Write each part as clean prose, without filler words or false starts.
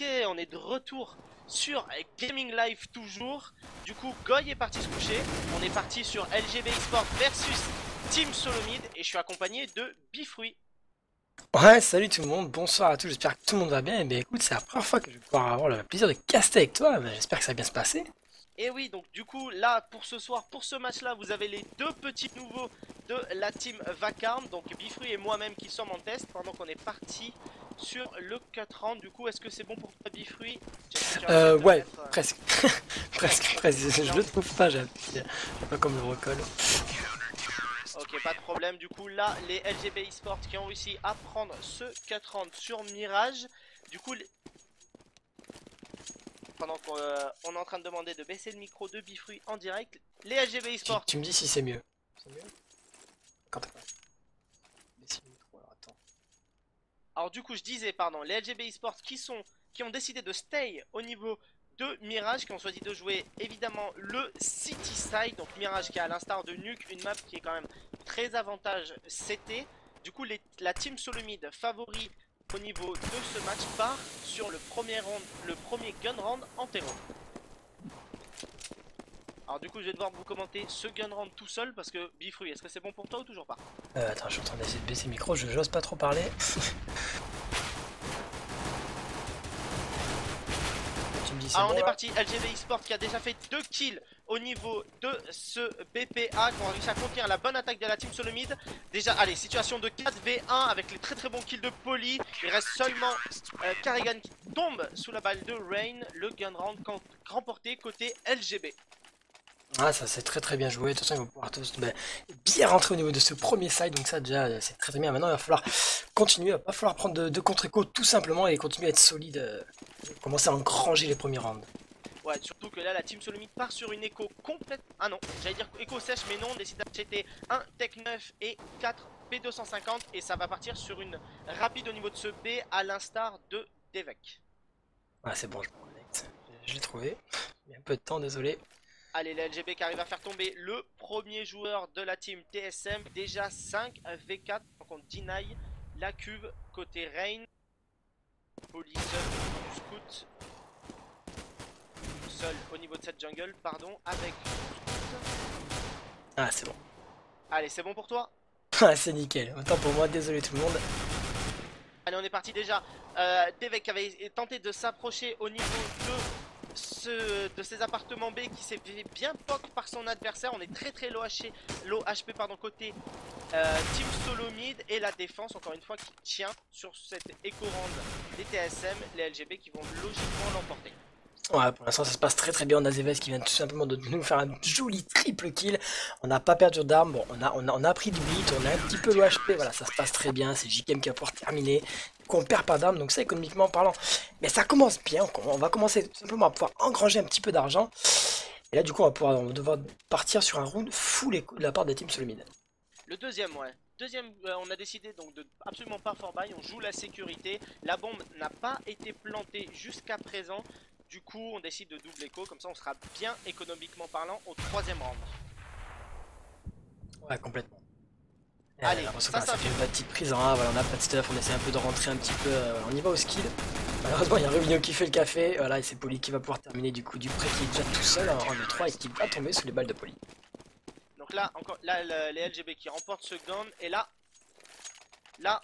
Ok, on est de retour sur Gaming Live toujours. Du coup, Goy est parti se coucher. On est parti sur LGB Esports versus Team Solomid et je suis accompagné de Bifruit. Ouais, salut tout le monde, bonsoir à tous, j'espère que tout le monde va bien. Et bien écoute, c'est la première fois que je vais pouvoir avoir le plaisir de caster avec toi, mais j'espère que ça va bien se passer. Et oui, donc du coup, là, pour ce soir, pour ce match-là, vous avez les deux petits nouveaux de la team Vacarme. Donc Bifruit et moi-même qui sommes en test pendant qu'on est parti sur le cut round. Du coup, est-ce que c'est bon pour toi, Bifruit? Ouais, presque. presque, presque, je Non. le trouve pas, j'ai pas comme le recolle. Ok, pas de problème. Du coup, là, les LGB Esports qui ont réussi à prendre ce cut round sur Mirage. Du coup, pendant qu'on est en train de demander de baisser le micro de Bifruit en direct, les LGB Esports. Tu me dis si c'est mieux. C'est mieux quand t'as pas. Baisser le micro, alors attends. Alors du coup, je disais, pardon, les LGB Esports qui ont décidé de stay au niveau de Mirage, qui ont choisi de jouer évidemment le City Side. Donc Mirage qui a à l'instar de Nuke une map qui est quand même très avantage CT. Du coup, la team Solomid favori au niveau de ce match part sur le premier round, le premier gun round en terreau. Alors du coup, je vais devoir vous commenter ce gun round tout seul parce que Bifruit, est-ce que c'est bon pour toi ou toujours pas? Attends, je suis en train d'essayer de baisser le micro, j'ose pas trop parler. Tu me dis c'est Alors bon on est là? parti, LGB Esports qui a déjà fait 2 kills au niveau de ce BPA, qui ont réussi à contenir la bonne attaque de la team Solomid. Déjà, allez, situation de 4v1 avec les très bons kills de Poly. Il reste seulement Carrigan qui tombe sous la balle de Rain. Le gun round remporté côté LGB. Ah, ça c'est très bien joué, de toute façon ils vont pouvoir tous bien rentrer au niveau de ce premier side, donc ça déjà c'est très bien. Maintenant il va falloir continuer, il va pas falloir prendre de contre-écho tout simplement et continuer à être solide, commencer à engranger les premiers rounds. Ouais, surtout que là la team Solomid part sur une écho complète. Ah non, j'allais dire écho sèche, mais non, on décide d'acheter un Tech 9 et 4 P250 et ça va partir sur une rapide au niveau de ce B à l'instar de Devek. Ah c'est bon, je me connecte, je l'ai trouvé, il y a un peu de temps, désolé. Allez, la LGB qui arrive à faire tomber le premier joueur de la team TSM. Déjà 5v4. Donc on deny la cube côté Rain. Police du scout. Seul au niveau de cette jungle, pardon, avec Ah c'est bon. Allez, c'est bon pour toi? Ah c'est nickel, autant pour moi, désolé tout le monde. Allez, on est parti déjà. Devek avait tenté de s'approcher au niveau de ces appartements B qui s'est fait bien poke par son adversaire. On est très low HP pardon, côté Team Solomid et la défense encore une fois qui tient sur cette éco round des TSM, les LGB qui vont logiquement l'emporter. Ouais, pour l'instant ça se passe très bien, on a Zevez qui vient tout simplement de nous faire un joli triple kill. On n'a pas perdu d'armes, bon on a pris du beat, on a un petit peu le HP, voilà ça se passe très bien, c'est JKM qui va pouvoir terminer. Qu'on perd pas d'armes, donc ça économiquement parlant, mais ça commence bien, on va commencer tout simplement à pouvoir engranger un petit peu d'argent. Et là du coup on va devoir partir sur un round full écho de la part des teams Solomid. Le deuxième, ouais. Deuxième, on a décidé donc de absolument pas for buy, on joue la sécurité. La bombe n'a pas été plantée jusqu'à présent. Du coup, on décide de double écho, comme ça on sera bien économiquement parlant au troisième round. Ouais, complètement. Allez, Ça fait une petite prise en A, voilà, on a pas de stuff, on essaie un peu de rentrer un petit peu, on y va au skill. Malheureusement il y a Rubino qui fait le café, voilà, et c'est Poly qui va pouvoir terminer du coup du pré qui est déjà tout seul en 2-3 et qui va tomber sous les balles de Poly. Donc là, encore, là les LGB qui remportent ce gun, et là,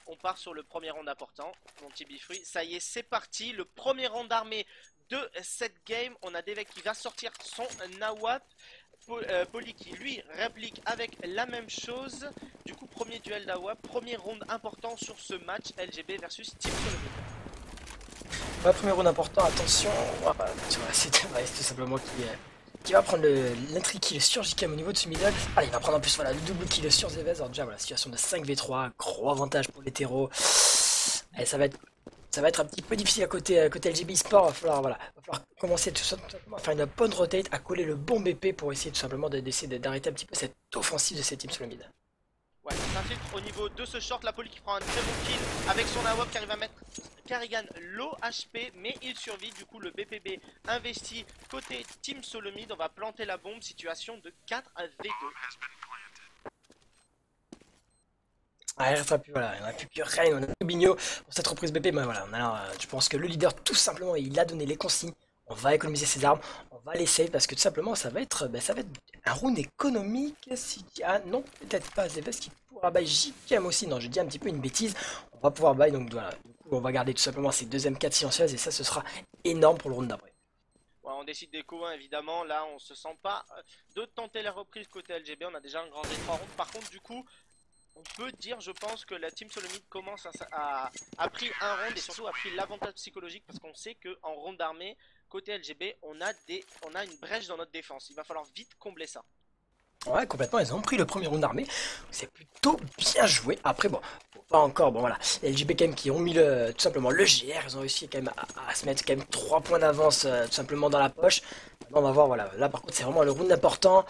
on part sur le premier round important, mon petit Bifruit. Ça y est, c'est parti, le premier round armé de cette game. On a Devek qui va sortir son Nawap. Poly qui lui réplique avec la même chose. Du coup, premier duel d'Awap, premier round important sur ce match LGB versus Team Solomid. Ouais, premier round important, attention, c'est tout simplement qui va prendre l'entry kill sur JKM au niveau de ce middle. Allez, il va prendre en plus voilà, le double kill sur Zevez. Alors déjà, voilà, situation de 5v3, gros avantage pour l'hétéro. Allez, ça va être un petit peu difficile à côté LGB Sport. Va falloir commencer tout simplement à faire une bonne rotate, à coller le bon BP pour essayer tout simplement d'essayer d'arrêter un petit peu cette offensive de cette team sur le mid. Ouais, ça s'infiltre au niveau de ce short. La Poly qui prend un très bon kill avec son AWP qui arrive à mettre Carrigan low HP, mais il survit. Du coup, le BPB investi côté Team Solomid. On va planter la bombe. Situation de 4 à V2. Ah, il restera plus, voilà, il n'y en a plus que Reign, on a Rubinho pour cette reprise BP, mais voilà, je pense que le leader, tout simplement, il a donné les consignes, on va économiser ses armes, on va les save, parce que tout simplement, ça va être un round économique, si... Ah non, peut-être pas Zebes qui pourra buy JKM aussi, non, j'ai dit un petit peu une bêtise, on va pouvoir buy, donc voilà, du coup, on va garder tout simplement ces deux M4 silencieuses, et ça, ce sera énorme pour le round d'après. Ouais, on décide d'éco, hein, évidemment. Là, on se sent pas de tenter la reprise côté LGB. On a déjà un grand D3 rounds. Par contre, du coup, on peut dire, je pense, que la team Solomid commence a pris un round et surtout a pris l'avantage psychologique parce qu'on sait qu'en round d'armée, côté LGB, on a une brèche dans notre défense. Il va falloir vite combler ça. Ouais, complètement, ils ont pris le premier round armé. C'est plutôt bien joué. Après, bon, pas encore, bon voilà. Les LGB quand même qui ont mis tout simplement le GR, ils ont réussi quand même à se mettre quand même 3 points d'avance tout simplement dans la poche. Maintenant, on va voir, voilà. Là par contre, c'est vraiment le round important.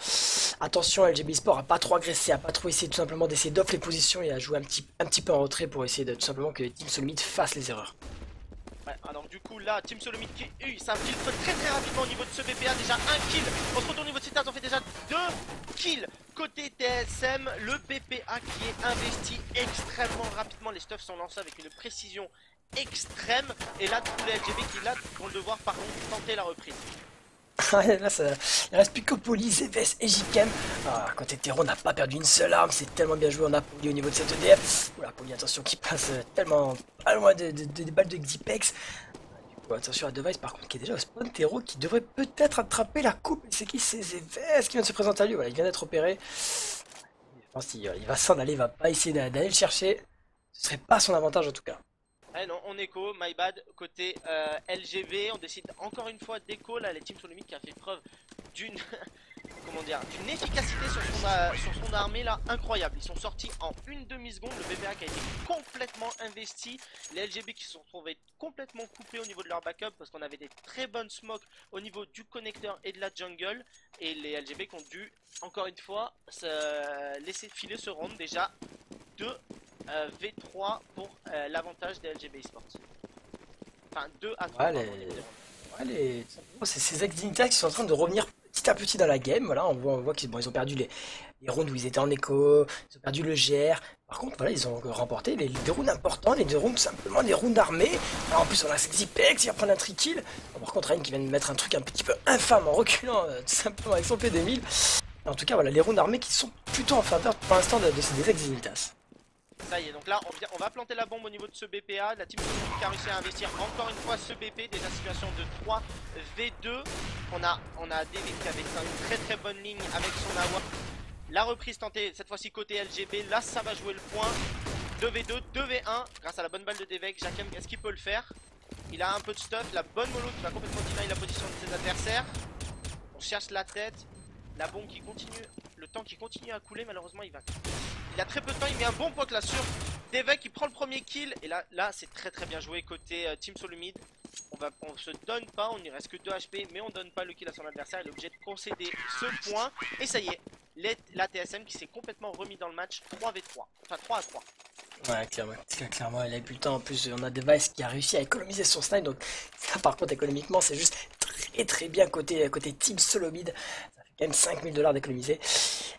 Attention, LGB Sport à pas trop agresser, à pas trop essayer tout simplement d'essayer d'off les positions et à jouer un petit peu en retrait pour essayer de tout simplement que Team Solomid fasse les erreurs. Ouais, alors du coup là, Team Solomid qui s'infiltre très rapidement au niveau de ce BPA, déjà un kill. On se retourne au niveau de Citas, on fait déjà 2 kills. Côté TSM, le BPA qui est investi extrêmement rapidement. Les stuffs sont lancés avec une précision extrême. Et là, tous les LGB qui là vont devoir par contre tenter la reprise. Ouais, là, il reste plus que Poli, Zebes et JKM. Ah, côté Terreau, on n'a pas perdu une seule arme, c'est tellement bien joué. On a Poli au niveau de cette EDF. Oula, Poli, attention, qui passe tellement pas loin des balles de Xipex. Du coup, attention à Device, par contre, qui est déjà au spawn. Terreau qui devrait peut-être attraper la coupe. C'est qui? C'est Zebes qui vient de se présenter à lui. Voilà, il vient d'être opéré. Je pense qu'il va s'en aller, il va pas essayer d'aller le chercher. Ce serait pas son avantage en tout cas. Ah non, on écho, my bad, côté LGV, on décide encore une fois d'écho, là les teams Solomid qui a fait preuve d'une comment dire, d'une efficacité sur son armée là incroyable. Ils sont sortis en une demi-seconde, le BPA qui a été complètement investi, les LGB qui se sont retrouvés complètement coupés au niveau de leur backup parce qu'on avait des très bonnes smokes au niveau du connecteur et de la jungle et les LGB qui ont dû encore une fois laisser filer ce round déjà de V3 pour l'avantage des LGB Esports. Enfin 2 à 3 Ouais, c'est ces ex-Dignitas qui sont en train de revenir petit à petit dans la game. Voilà, on voit qu'ils ont perdu les rounds où ils étaient en écho, ils ont perdu le GR. Par contre, voilà, ils ont remporté les deux rounds importants, les deux rounds simplement, les rounds armés. Alors, en plus, on a Xipex, il va prendre un trikill. Par contre, Rain qui vient de mettre un truc un petit peu infâme en reculant tout simplement avec son P2000. En tout cas, voilà, les rounds armés qui sont plutôt en faveur pour l'instant de ces ex-Dignitas. Ça y est, donc là on va planter la bombe au niveau de ce BPA. La team qui a réussi à investir encore une fois ce BP. Déjà situation de 3v2. On a DV qui avait une très bonne ligne avec son AWA. La reprise tentée cette fois-ci côté LGB. Là ça va jouer le point. 2v2, 2v1 grâce à la bonne balle de Devek. Jakem, est-ce qu'il peut le faire? Il a un peu de stuff. La bonne mollo qui va complètement deny la position de ses adversaires. On cherche la tête. La bombe qui continue, le temps qui continue à couler, malheureusement il a très peu de temps, il met un bon poke là sur Devek, il prend le premier kill et là c'est très bien joué côté Team Solomid. On se donne pas, on n'y reste que 2 HP mais on donne pas le kill à son adversaire, il est obligé de concéder ce point et ça y est, la TSM qui s'est complètement remis dans le match 3v3, enfin 3 à 3. Ouais, clairement, elle a plus le temps. En plus, on a Device qui a réussi à économiser son snipe. Donc, ça, par contre, économiquement, c'est juste très bien côté Team Solomid. Ça fait quand même 5000 $ d'économiser.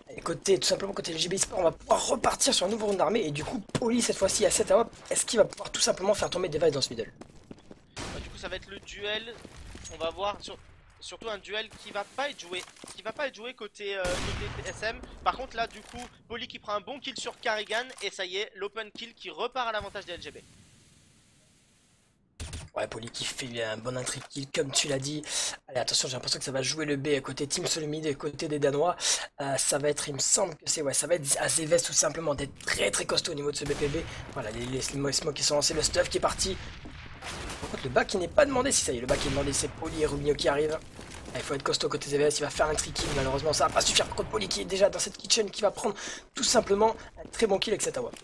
Et tout simplement, côté LGB Sport, on va pouvoir repartir sur un nouveau round d'armée. Et du coup, Poli, cette fois-ci, à 7 AWP, est-ce qu'il va pouvoir tout simplement faire tomber Device dans ce middle? Du coup, ça va être le duel. On va voir surtout un duel qui va pas être joué côté TSM. Par contre là du coup Poli qui prend un bon kill sur Karrigan et ça y est l'open kill qui repart à l'avantage des LGB. Ouais, Poli qui fait un bon intrigue kill comme tu l'as dit. Allez, attention, j'ai l'impression que ça va jouer le B côté Team Solomid et côté des Danois. Ça va être, il me semble que c'est, ouais, ça va être à Zevez tout simplement d'être très costaud au niveau de ce BPB. Voilà, les smokes qui sont lancés, le stuff qui est parti. Par contre, le bac qui n'est pas demandé, si ça y est, le bac qui est demandé, c'est Poli et Rubinho qui arrivent. Il faut être costaud côté ZVS, il va faire un tricky, malheureusement ça va pas suffire contre Poli qui est déjà dans cette kitchen, qui va prendre tout simplement un très bon kill avec cette AWP.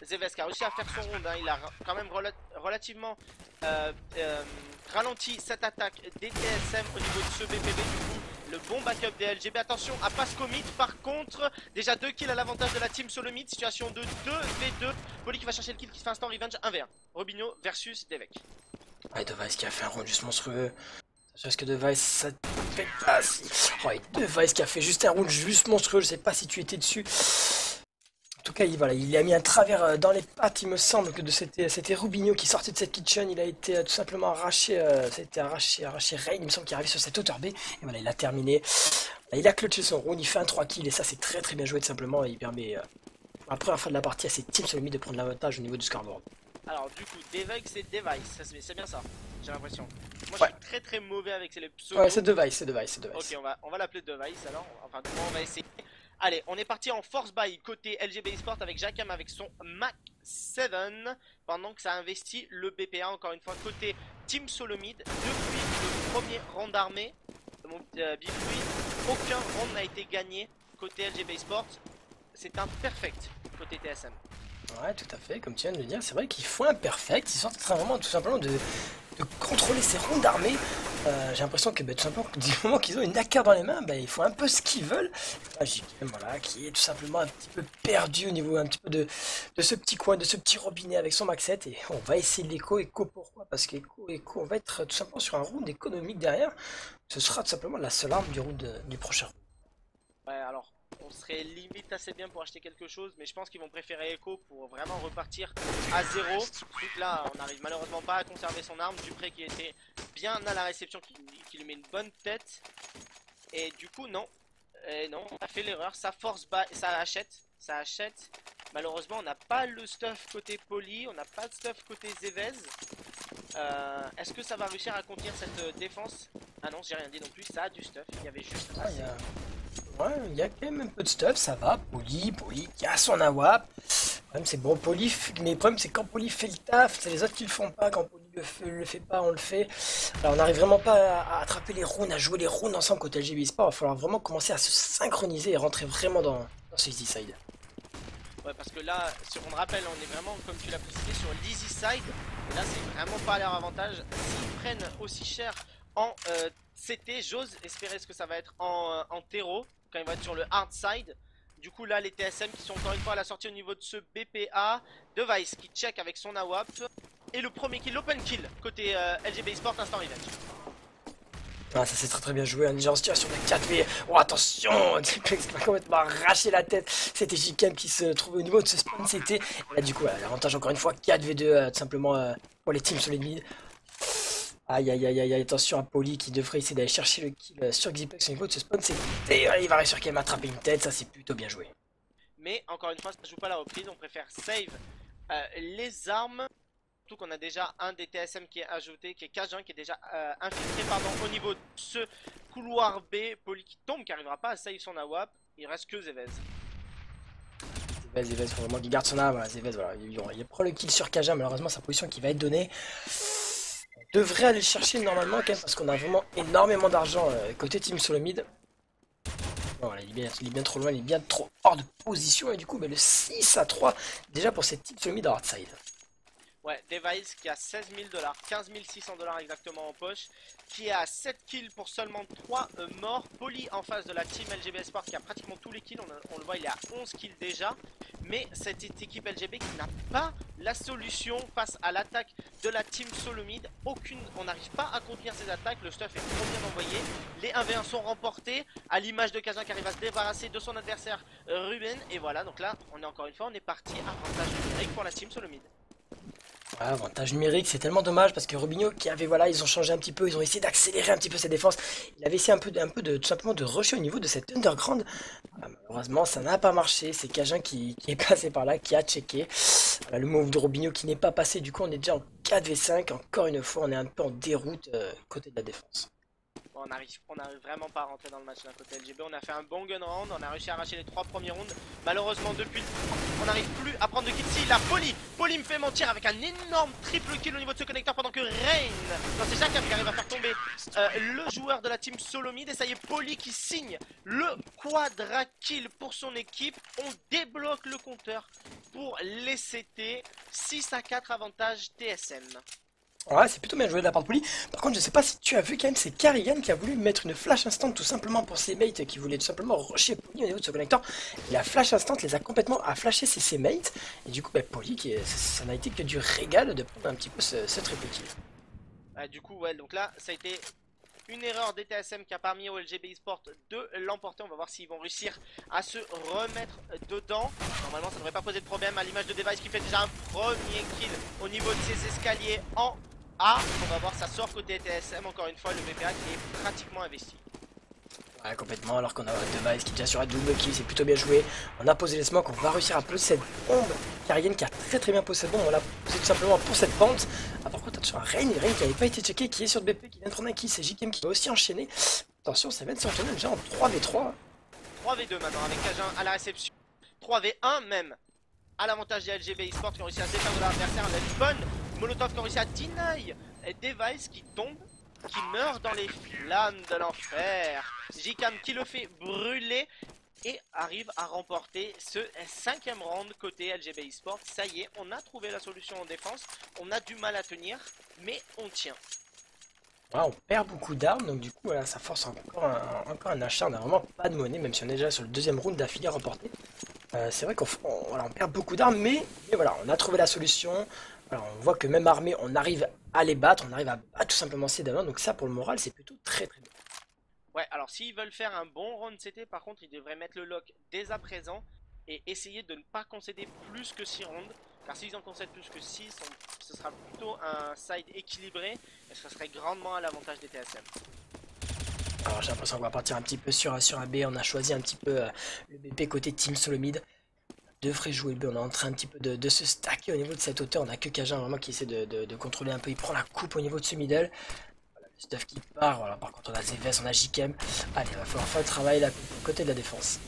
ZVS qui a réussi à faire son round, hein. Il a quand même relativement ralenti cette attaque des TSM au niveau de ce BPB. Du coup, le bon backup des LGB. Attention à pas se commit. Par contre, déjà 2 kills à l'avantage de la team Solomid. Situation de 2v2. Poli qui va chercher le kill qui se fait instant revenge 1v1. Robinho versus Devek. Ouais, Device qui a fait un round juste monstrueux. Est-ce que Device ça te fait pas si... Oh, et Device qui a fait juste un round juste monstrueux. Je sais pas si tu étais dessus. En tout tout cas, voilà, il a mis un travers dans les pattes, il me semble que c'était Rubinho qui sortait de cette kitchen, il a été tout simplement arraché, arraché Rain, il me semble qu'il est arrivé sur cette hauteur B, et voilà, il a terminé. Il a clutché son round, il fait un 3 kills, et ça c'est très très bien joué tout simplement, et il permet, pour la première fois de la partie, à ses teams sur le mid de prendre l'avantage au niveau du scoreboard. Alors du coup, Devex c'est Device, c'est bien ça, j'ai l'impression. Moi Ouais. je suis très très mauvais avec les pseudos. Ouais, c'est Device, c'est Device, c'est Device. Ok, on va l'appeler Device alors, enfin du moins on va essayer. Allez, on est parti en force buy côté LGB Esport avec Jacam avec son Mac 7 pendant que ça investit le BPA encore une fois côté Team Solomid. Depuis le premier round armé, mon Bifui, aucun round n'a été gagné côté LGB Sport. C'est un perfect côté TSM. Ouais, tout à fait, comme tu viens de le dire, c'est vrai qu'ils font un perfect, ils sont en train vraiment tout simplement de contrôler ces rondes d'armée. J'ai l'impression que tout simplement, du moment qu'ils ont une AK dans les mains, ils font un peu ce qu'ils veulent. Là, JKM, voilà, qui est tout simplement un petit peu perdu au niveau un petit peu de ce petit coin, de ce petit robinet avec son max 7. Et on va essayer de l'écho. Pourquoi? Parce qu'écho, on va être tout simplement sur un round économique derrière. Ce sera tout simplement la seule arme du round du prochain round. Ouais, alors on serait limite assez bien pour acheter quelque chose, mais je pense qu'ils vont préférer Echo pour vraiment repartir à zéro. Vu que là, on n'arrive malheureusement pas à conserver son arme. Dupré qui était bien à la réception, qui lui met une bonne tête. Et du coup, non. Et non, on a fait l'erreur. Ça force bas, ça achète. Malheureusement, on n'a pas le stuff côté Poly, on n'a pas de stuff côté Zevez. Est-ce que ça va réussir à contenir cette défense? Ah non, j'ai rien dit non plus, ça a du stuff. Il y avait juste assez. Ouais, il y a quand même un peu de stuff, ça va. Poly qui a son AWAP. Le problème c'est bon, Poly, mais le problème c'est quand Poly fait le taf, c'est les autres qui le font pas. Quand Poly le fait pas, on le fait. Alors on n'arrive vraiment pas à attraper les rounds, à jouer les rounds ensemble côté LGB Sport. Il va falloir vraiment commencer à se synchroniser et rentrer vraiment dans ce easy side. Ouais, parce que là, si on me rappelle, on est vraiment, comme tu l'as précisé, sur l'easy side. Et là, c'est vraiment pas à leur avantage. S'ils prennent aussi cher en CT, j'ose espérer ce que ça va être en terreau, quand il va être sur le hard side. Du coup, là, les TSM qui sont encore une fois à la sortie au niveau de ce BPA. Device qui check avec son AWAP. Et le premier kill, l'open kill, côté LGB Sport, instant revenge. Ah, ça c'est très très bien joué, on est déjà en situation de 4v. Oh attention, Diplex qui va complètement arracher la tête. C'était JKM qui se trouvait au niveau de ce spawn CT. Et là du coup, l'avantage encore une fois, 4v2 tout simplement pour les teams sur les mid. Aïe, attention à Poly qui devrait essayer d'aller chercher le kill sur Xiplex au niveau de ce spawn CT. Il va réussir qu'elle m'attraper une tête, ça c'est plutôt bien joué. Mais encore une fois, ça joue pas la reprise, on préfère save les armes. Surtout qu'on a déjà un des TSM qui est ajouté, qui est Cajun, qui est déjà infiltré au niveau de ce couloir B. Poly qui tombe, qui n'arrivera pas à save son AWAP. Il reste que Zevez. Zevez, faut vraiment qu'il garde son arme. Zevez, voilà, il prend le kill sur Cajun, malheureusement sa position qui va être donnée. On devrait aller le chercher normalement quand même, parce qu'on a vraiment énormément d'argent côté Team Solomid. Voilà, il est bien trop loin, il est bien trop hors de position, et du coup, le 6-3 déjà pour cette Team Solomid en hardside. Ouais, Device qui a 16 000 $, 15 600 $ exactement en poche, qui a 7 kills pour seulement 3 morts. Poly en face de la team LGB Sport qui a pratiquement tous les kills, on le voit, il est à 11 kills déjà. Mais cette équipe LGB qui n'a pas la solution face à l'attaque de la team Solomid. On n'arrive pas à contenir ces attaques, le stuff est trop bien envoyé. Les 1v1 sont remportés, à l'image de Kazan qui arrive à se débarrasser de son adversaire Ruben. Et voilà, donc là, on est encore une fois, on est parti à avantage numérique pour la team Solomid. Ouais, avantage numérique, c'est tellement dommage parce que Rubinho qui avait, voilà, ils ont changé un petit peu, ils ont essayé d'accélérer un petit peu ses défenses. Il avait essayé un peu tout simplement de rusher au niveau de cette underground. Malheureusement, ça n'a pas marché. C'est Cajun qui est passé par là, qui a checké. Voilà, le move de Rubinho qui n'est pas passé. Du coup, on est déjà en 4v5. Encore une fois, on est un peu en déroute côté de la défense. On arrive vraiment pas à rentrer dans le match d'un côté LGB. On a fait un bon gun round, on a réussi à arracher les 3 premiers rounds. Malheureusement depuis on n'arrive plus à prendre de kill. Si, la Poly me fait mentir avec un énorme triple kill au niveau de ce connecteur pendant que Rain, non c'est Jacam qui arrive à faire tomber le joueur de la team Solomid. Et ça y est, Poly qui signe le quadra kill pour son équipe. On débloque le compteur pour les CT. 6-4 avantage TSM. Ouais, c'est plutôt bien joué de la part de Poly. Par contre, je sais pas si tu as vu quand même, c'est Carrigan qui a voulu mettre une flash instant tout simplement pour ses mates qui voulaient tout simplement rusher Poly au niveau de ce connecteur. Et la flash instant les a complètement à flasher ses mates. Et du coup, Poly, ça n'a été que du régal de prendre un petit peu ce triple kill. Du coup, ouais, donc là, ça a été une erreur des TSM qui a permis au LGB eSport de l'emporter. On va voir s'ils vont réussir à se remettre dedans. Normalement ça ne devrait pas poser de problème, à l'image de Device qui fait déjà un premier kill au niveau de ses escaliers en A. On va voir, ça sort côté TSM, encore une fois le BPA qui est pratiquement investi. Ouais, complètement, alors qu'on a Device qui est déjà sur un double kill, c'est plutôt bien joué. On a posé les smokes, on va réussir à poser cette bombe. Karrigan qui a très bien posé cette bombe, on l'a posé tout simplement pour cette pente. Ah, par contre, attention à Rain qui n'avait pas été checké, qui est sur le BP, qui vient de prendre un kill, c'est JKM qui va aussi enchaîner. Attention, ça vient de se retourner déjà en 3v3. 3v2 maintenant avec Cajun à la réception. 3v1 même. À l'avantage des LGB eSport qui ont réussi à se défendre de l'adversaire. On a une bonne Molotov qui ont réussi à deny Device qui tombe, qui meurt dans les flammes de l'enfer. JKM qui le fait brûler et arrive à remporter ce 5e round côté LGB eSport. Ça y est, on a trouvé la solution en défense. On a du mal à tenir, mais on tient. Ouais, on perd beaucoup d'armes, donc du coup voilà, ça force encore un achat. On n'a vraiment pas de monnaie, même si on est déjà sur le 2e round d'affilée remporté. C'est vrai qu'on perd beaucoup d'armes, mais voilà, on a trouvé la solution. Alors, on voit que même armé, on arrive à les battre, on arrive à tout simplement ces damans. Donc ça, pour le moral, c'est plutôt très bien. Ouais, alors s'ils veulent faire un bon round CT, par contre, ils devraient mettre le lock dès à présent et essayer de ne pas concéder plus que 6 rounds. Car s'ils en concèdent plus que 6, ce sera plutôt un side équilibré et ce serait grandement à l'avantage des TSM. Alors j'ai l'impression qu'on va partir un petit peu sur un B. On a choisi un petit peu le BP côté Team Solomid. Devrait jouer le B, on est en train un petit peu de se stacker au niveau de cette hauteur. On a que Kajin vraiment qui essaie de contrôler un peu. Il prend la coupe au niveau de ce middle. Voilà, le stuff qui part. Voilà, par contre on a Zves, on a JKM. Allez, il va falloir faire le travail là côté de la défense.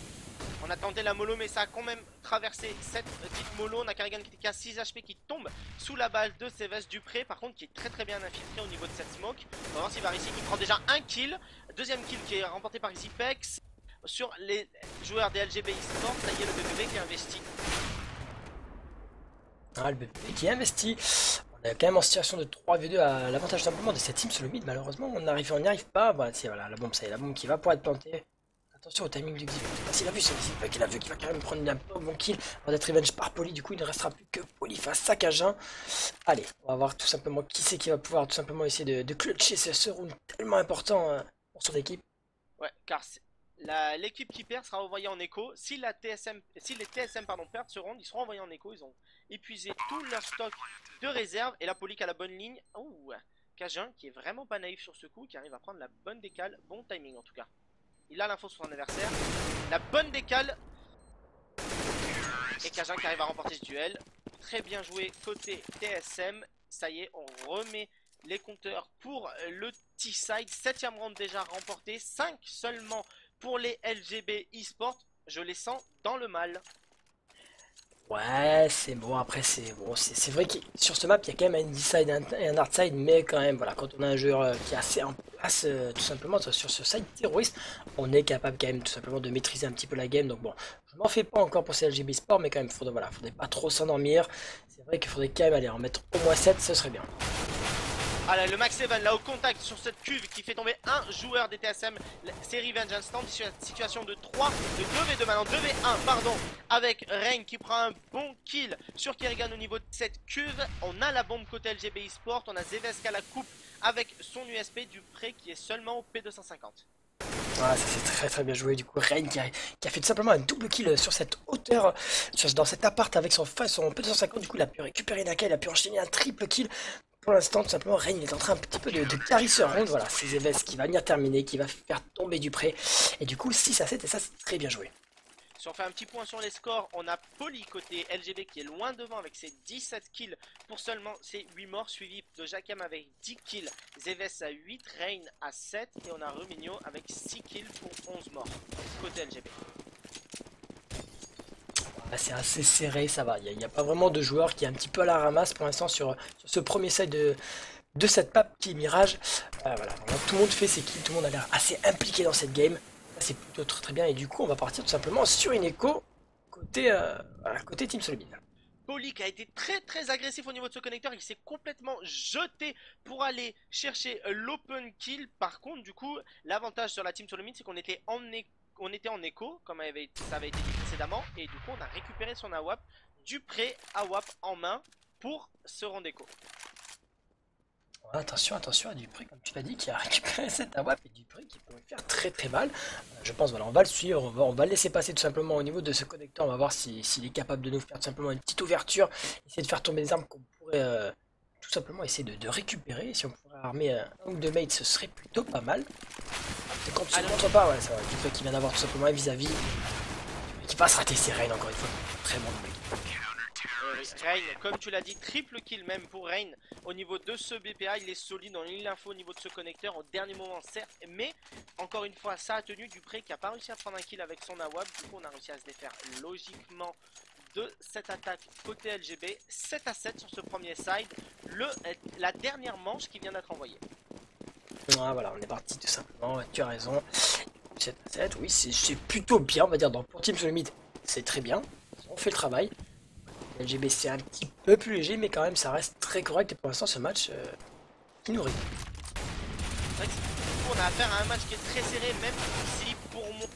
On a tenté la mollo mais ça a quand même traversé cette petite mollo. On a Karrigan qui a 6 HP qui tombe sous la balle de Zves Dupré. Par contre qui est très bien infiltré au niveau de cette smoke. On va voir s'il va réussir, qui prend déjà un kill. Deuxième kill qui est remporté par ici Pex. Sur les joueurs des LGB eSport, ça y est le BBB qui est investi. Ah, le BBB qui est investi. On est quand même en situation de 3v2 à l'avantage simplement de cette team sur le mid. Malheureusement, on n'y arrive pas. Voilà, c'est voilà, la bombe, ça y est, la bombe qui va pouvoir être plantée. Attention au timing du Xip. S'il a vu, c'est Xip qui l'a vu, qui va quand même prendre un bon kill. On va être revenge par Poly, du coup il ne restera plus que Poly face à Cajun. Allez, on va voir tout simplement qui c'est qui va pouvoir tout simplement essayer de clutcher ce round tellement important pour son équipe. Ouais, car l'équipe qui perd sera envoyée en écho. Si les TSM perdent ce round, ils seront envoyés en écho. Ils ont épuisé tout leur stock de réserve. Et la Poly qui a la bonne ligne. Ouh, Cajun qui est vraiment pas naïf sur ce coup, qui arrive à prendre la bonne décale. Bon timing en tout cas. Il a l'info sur son adversaire. La bonne décale. Et Cajun qui arrive à remporter ce duel. Très bien joué côté TSM. Ça y est, on remet les compteurs pour le T-Side. 7e round déjà remporté. 5 seulement pour les LGB eSport. Je les sens dans le mal. Ouais, c'est bon, après c'est bon, c'est vrai que sur ce map il y a quand même un D-side et un hard side, mais quand même, voilà, quand on a un joueur qui est assez en place, tout simplement sur ce side terroriste, on est capable quand même tout simplement de maîtriser un petit peu la game. Donc bon, je m'en fais pas encore pour ces LGB Sport, mais quand même, faudrait pas trop s'endormir. C'est vrai qu'il faudrait quand même aller en mettre au moins 7, ce serait bien. Ah là, le Max Evan là au contact sur cette cuve qui fait tomber un joueur des TSM. C'est Revenge Instant, situation de 3, de 2v2 maintenant, 2v1 pardon, avec Rain qui prend un bon kill sur Kerrigan au niveau de cette cuve. On a la bombe côté LGB eSport, on a Zves qui a la coupe avec son USP Dupré qui est seulement au P250. Ah, ça c'est très bien joué, du coup Rain qui a fait tout simplement un double kill sur cette hauteur, dans cet appart avec son P250, du coup il a pu récupérer Naka, il a pu enchaîner un triple kill. Pour l'instant, tout simplement, Rain est en train un petit peu de carry ce round. Voilà, c'est Zves qui va venir terminer, qui va faire tomber Dupré. Et du coup, 6-7, et ça, c'est très bien joué. Si on fait un petit point sur les scores, on a Poly côté LGB qui est loin devant avec ses 17 kills pour seulement ses 8 morts, suivi de Jacam avec 10 kills, Zves à 8, Rain à 7, et on a Remigno avec 6 kills pour 11 morts côté LGB. C'est assez serré, ça va. Il n'y a pas vraiment de joueur qui est un petit peu à la ramasse pour l'instant sur ce premier side de cette map qui est Mirage. Voilà, vraiment, tout le monde fait ses kills, tout le monde a l'air assez impliqué dans cette game. C'est plutôt très bien, et du coup, on va partir tout simplement sur une écho côté Team Solomid. Poly qui a été très agressif au niveau de ce connecteur, il s'est complètement jeté pour aller chercher l'open kill. Par contre, du coup, l'avantage sur la Team Solomid, c'est qu'on était en écho, comme ça avait été dit précédemment, et du coup on a récupéré son AWAP, Dupré AWAP en main pour ce round écho. Attention, attention à Dupré, comme tu l'as dit, qui a récupéré cette AWP et Dupré qui peut faire très très mal. Je pense, voilà, on va le suivre, on va le laisser passer tout simplement au niveau de ce connecteur. On va voir s'il est capable de nous faire tout simplement une petite ouverture, essayer de faire tomber des armes qu'on pourrait tout simplement essayer de récupérer. Si on pourrait armer un ou deux mates, ce serait plutôt pas mal. Et quand tu ne montres pas, ouais, ça va, Dupré qui vient d'avoir tout simplement un vis-à-vis, qui passe rater ses Rain encore une fois. Très bon mec. Rain, comme tu l'as dit, triple kill même pour Rain. Au niveau de ce BPA, il est solide dans l'info au niveau de ce connecteur. Au dernier moment, certes, mais encore une fois, ça a tenu. Dupré qui n'a pas réussi à prendre un kill avec son AWP. Du coup, on a réussi à se défaire logiquement de cette attaque côté LGB. 7 à 7 sur ce premier side. La dernière manche qui vient d'être envoyée. Ah, voilà, on est parti tout simplement. Tu as raison. 7 à 7, oui, c'est plutôt bien, on va dire. Pour Team Solomid, c'est très bien. On fait le travail. LGB c'est un petit peu plus léger, mais quand même ça reste très correct. Et pour l'instant, ce match qui nourrit. On a affaire à un match qui est très serré, même si pour moi,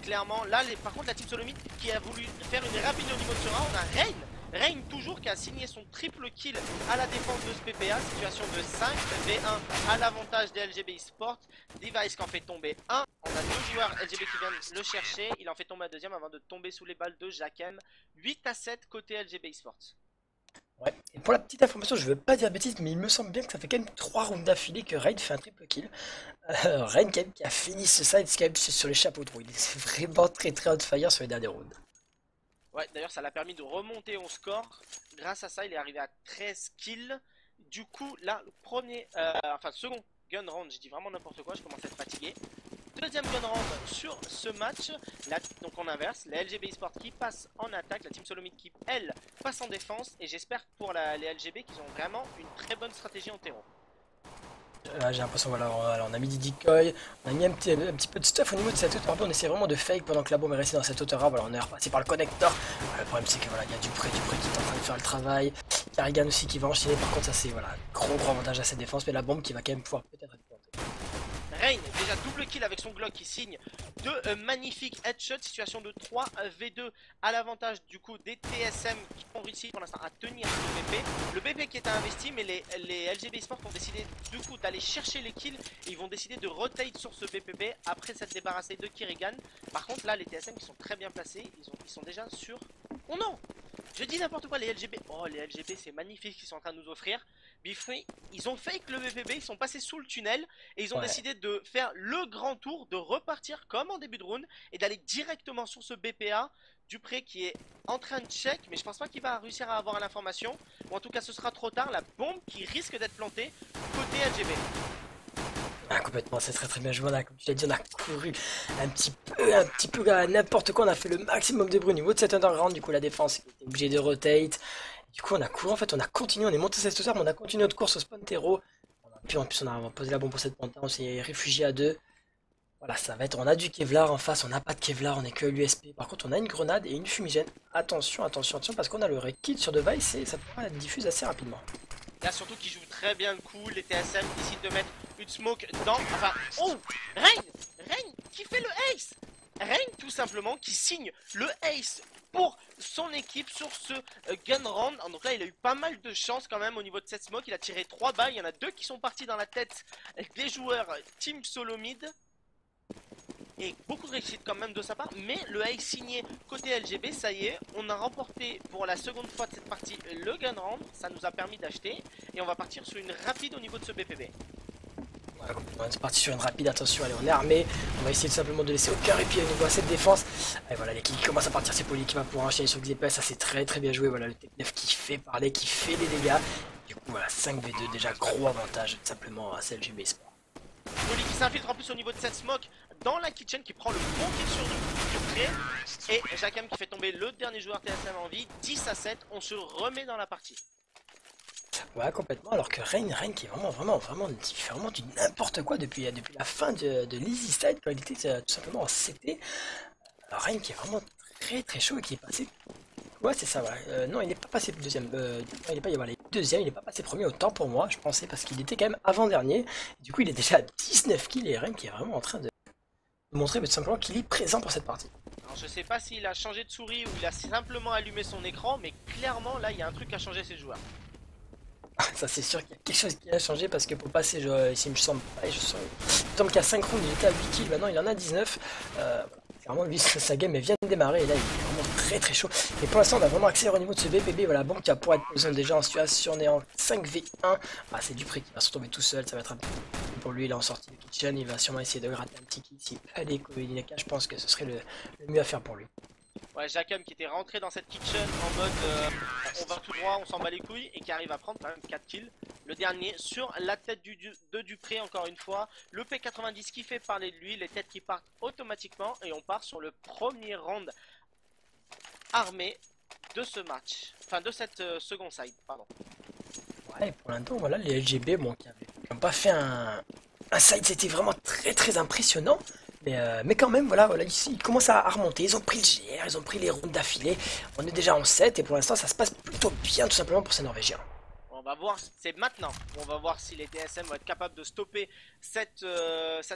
clairement, là, par contre, la Team Solomid qui a voulu faire une rapide au niveau de ce round, on a Rain. Rain toujours qui a signé son triple kill à la défense de ce PPA, situation de 5v1 à l'avantage des LGB eSports. Device qui en fait tomber un. On a deux joueurs LGB qui viennent le chercher. Il en fait tomber un deuxième avant de tomber sous les balles de Jakem. 8 à 7 côté LGB eSports. Ouais, et pour la petite information, je veux pas dire bêtise, mais il me semble bien que ça fait quand même 3 rounds d'affilée que Rain fait un triple kill. Rain quand même qui a fini ce side, c'est quand même sur les chapeaux de roue. Il est vraiment très très on fire sur les derniers rounds. Ouais, d'ailleurs ça l'a permis de remonter au score. Grâce à ça, il est arrivé à 13 kills. Du coup, là, le premier, second gun round, je dis vraiment n'importe quoi, je commence à être fatigué. Deuxième gun round sur ce match, donc on inverse, la LGB eSport qui passe en attaque, la Team Solomid qui, elle, passe en défense. Et j'espère pour les LGB qu'ils ont vraiment une très bonne stratégie en terreau. J'ai l'impression, voilà, on a mis des decoys, on a mis un petit peu de stuff au niveau de cette hauteur. On essaie vraiment de fake pendant que la bombe est restée dans cette hauteur. Voilà, on est repassé par le connecteur. Le problème c'est que voilà, il y a Dupré qui est en train de faire le travail. Carrigan aussi qui va enchaîner. Par contre, ça c'est voilà, gros avantage à cette défense, mais la bombe qui va quand même pouvoir peut-être être plantée. Rain, déjà double kill avec son Glock qui signe de magnifiques headshots, situation de 3v2 à l'avantage du coup des TSM qui ont réussi pour l'instant à tenir le BP. Le BP qui est investi, mais les LGB eSports ont décidé du coup d'aller chercher les kills et ils vont décider de rotate sur ce BPB après s'être débarrassé de Kirigan. Par contre là les TSM qui sont très bien placés, ils sont déjà sur... Oh non! Je dis n'importe quoi, les LGB. Oh, les LGB, c'est magnifique ce qu'ils sont en train de nous offrir. Bifree, ils ont fake le BPB, ils sont passés sous le tunnel et ils ont décidé de faire le grand tour, de repartir comme en début de round et d'aller directement sur ce BPA. Dupré qui est en train de check, mais je pense pas qu'il va réussir à avoir l'information. Ou en tout cas, ce sera trop tard. La bombe qui risque d'être plantée côté LGB. Ah, complètement, c'est très très bien joué. Comme tu l'as dit, on a couru un petit peu à n'importe quoi. On a fait le maximum de bruit au niveau de cet underground. Du coup, la défense était obligée de rotate. Du coup, on a couru, en fait, on a continué. On est monté cette hauteur, mais on a continué notre course au spawn terreau. Puis en plus, on a posé la bombe pour cette panther. On s'est réfugié à deux. Voilà, ça va être. On a du Kevlar en face. On n'a pas de Kevlar, on est que l'USP. Par contre, on a une grenade et une fumigène. Attention, attention, attention, parce qu'on a le Rekit sur Device et ça pourra être diffuse assez rapidement. Là surtout qui joue très bien le coup, les TSM décident de mettre une smoke dans... Enfin, oh, Rain qui fait le ace. Rain tout simplement qui signe le ace pour son équipe sur ce gun round. Donc là il a eu pas mal de chance quand même au niveau de cette smoke, il a tiré 3 balles, il y en a 2 qui sont partis dans la tête des joueurs Team Solomid. Et beaucoup de réussite quand même de sa part, mais le ace signé côté LGB, ça y est, on a remporté pour la seconde fois de cette partie le gun round, ça nous a permis d'acheter, et on va partir sur une rapide au niveau de ce BPB. Voilà, on est parti sur une rapide, attention, allez, on est armé, on va essayer tout simplement de laisser aucun répit au niveau de cette défense. Et voilà, les kills commencent à partir, c'est Poli qui va pouvoir enchaîner sur Xepes, ça c'est très très bien joué, voilà, le Tech 9 qui fait parler, qui fait les dégâts. Du coup, voilà, 5v2, déjà gros avantage tout simplement à LGB Sport. Poli qui s'infiltre en plus au niveau de cette smoke dans la kitchen, qui prend le bon kill sur Dupré. Et Jakem qui fait tomber le dernier joueur TSM en vie. 10 à 7, on se remet dans la partie. Ouais, complètement, alors que Rain qui est vraiment, il fait vraiment du n'importe quoi depuis la fin de l'Easy Side quand il était tout simplement en CT. Alors Rain qui est vraiment très très chaud et qui est passé... Ouais, c'est ça, voilà. Non, il n'est pas passé deuxième. Il n'est pas, voilà, deuxième, il n'est pas passé premier autant pour moi, je pensais, parce qu'il était quand même avant-dernier. Du coup, il est déjà à 19 kills et Rain qui est vraiment en train de montrer tout simplement qu'il est présent pour cette partie. Alors, je sais pas s'il a changé de souris ou il a simplement allumé son écran, mais clairement, là, il y a un truc à changer chez le joueur. Ça c'est sûr qu'il y a quelque chose qui a changé parce que pour passer, ici il me semble pas, il me semble qu'il y a 5 rounds, il était à 8 kills, maintenant il en a 19. Clairement lui sa game elle vient de démarrer et là il est vraiment très chaud. Et pour l'instant on a vraiment accéléré au niveau de ce BPB, voilà, bon qui va pouvoir être présent déjà en situation, on est en 5v1. Ah c'est Dupré qui va se retrouver tout seul, ça va être un peu pour lui, il est en sortie de kitchen, il va sûrement essayer de gratter un petit kill. S'il peut aller Koineka, je pense que ce serait le mieux à faire pour lui. Ouais, Jackam qui était rentré dans cette kitchen en mode on va tout droit, on s'en bat les couilles et qui arrive à prendre quand même 4 kills. Le dernier sur la tête de Dupré encore une fois. Le P90 qui fait parler de lui, les têtes qui partent automatiquement et on part sur le premier round armé de ce match. Enfin de cette second side, pardon. Ouais, pour l'instant voilà les LGB bon, qui n'ont pas fait un side, c'était vraiment très impressionnant. Mais quand même, voilà, ici, ils commencent à remonter, ils ont pris le GR, ils ont pris les rounds d'affilée, on est déjà en 7 et pour l'instant ça se passe plutôt bien tout simplement pour ces Norvégiens. On va voir, c'est maintenant, on va voir si les TSM vont être capables de stopper cette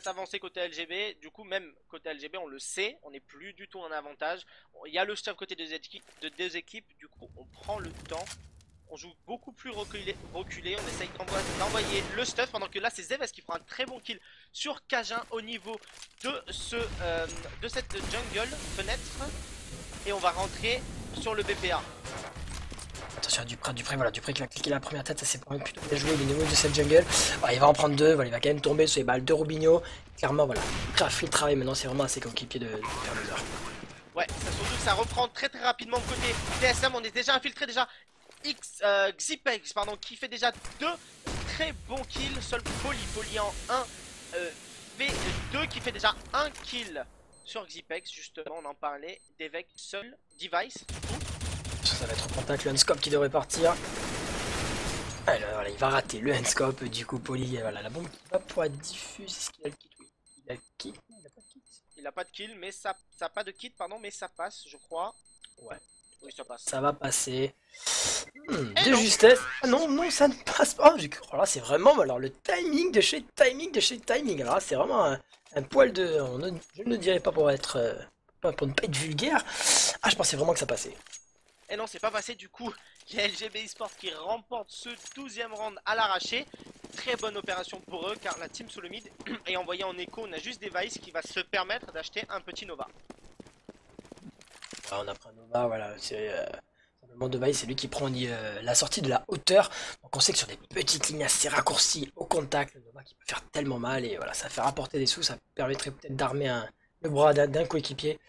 avancée côté LGB. Du coup même côté LGB on le sait, on n'est plus du tout en avantage. Il y a le stuff côté des équipes, du coup on prend le temps. On joue beaucoup plus reculé, on essaye d'envoyer le stuff pendant que là c'est Zevez qui fera un très bon kill sur Cajun au niveau de cette jungle fenêtre et on va rentrer sur le BPA. Attention à Dupré, voilà, Dupré qui va cliquer la première tête, ça c'est plutôt bien joué, il est au niveau de cette jungle. Voilà, il va en prendre deux, voilà, il va quand même tomber sur les balles de Rubinho. Clairement voilà, très fait le travail maintenant, c'est vraiment assez coéquipier de faire le leurre. Ouais, surtout que ça reprend très rapidement côté TSM, on est déjà infiltré déjà. Xipex pardon, qui fait déjà 2 très bons kills. Seul Poly en 1 V2 qui fait déjà 1 kill sur Xipex. Justement on en parlait. Devek seul device. Ça va être au contact, le Unscope qui devrait partir. Alors, voilà, il va rater le Unscope. Du coup Poly, voilà, la bombe qui va pouvoir être diffuse. Est-ce qu'il a le kit? Oui, il a le kit. Il a pas de kit. Il a pas de kill mais ça pas de kit pardon, mais ça passe je crois. Ouais. Oui, ça passe. Ça va passer. De justesse. Ah non, ça ne passe pas. Oh là, c'est vraiment alors le timing de chez timing. Alors là, c'est vraiment un poil de. Je ne dirais pas pour être. Pour ne pas être vulgaire. Ah, je pensais vraiment que ça passait. Et non, c'est pas passé. Du coup, il y a LGB Esports qui remporte ce 12e round à l'arraché. Très bonne opération pour eux car la team sous le mid est envoyée en écho. On a juste Device qui va se permettre d'acheter un petit Nova. On a pris un Nova, voilà, c'est simplement Device, c'est lui qui prend la sortie de la hauteur. Donc on sait que sur des petites lignes assez raccourcies au contact, le Nova qui peut faire tellement mal et voilà, ça fait rapporter des sous, ça permettrait peut-être d'armer le bras d'un coéquipier.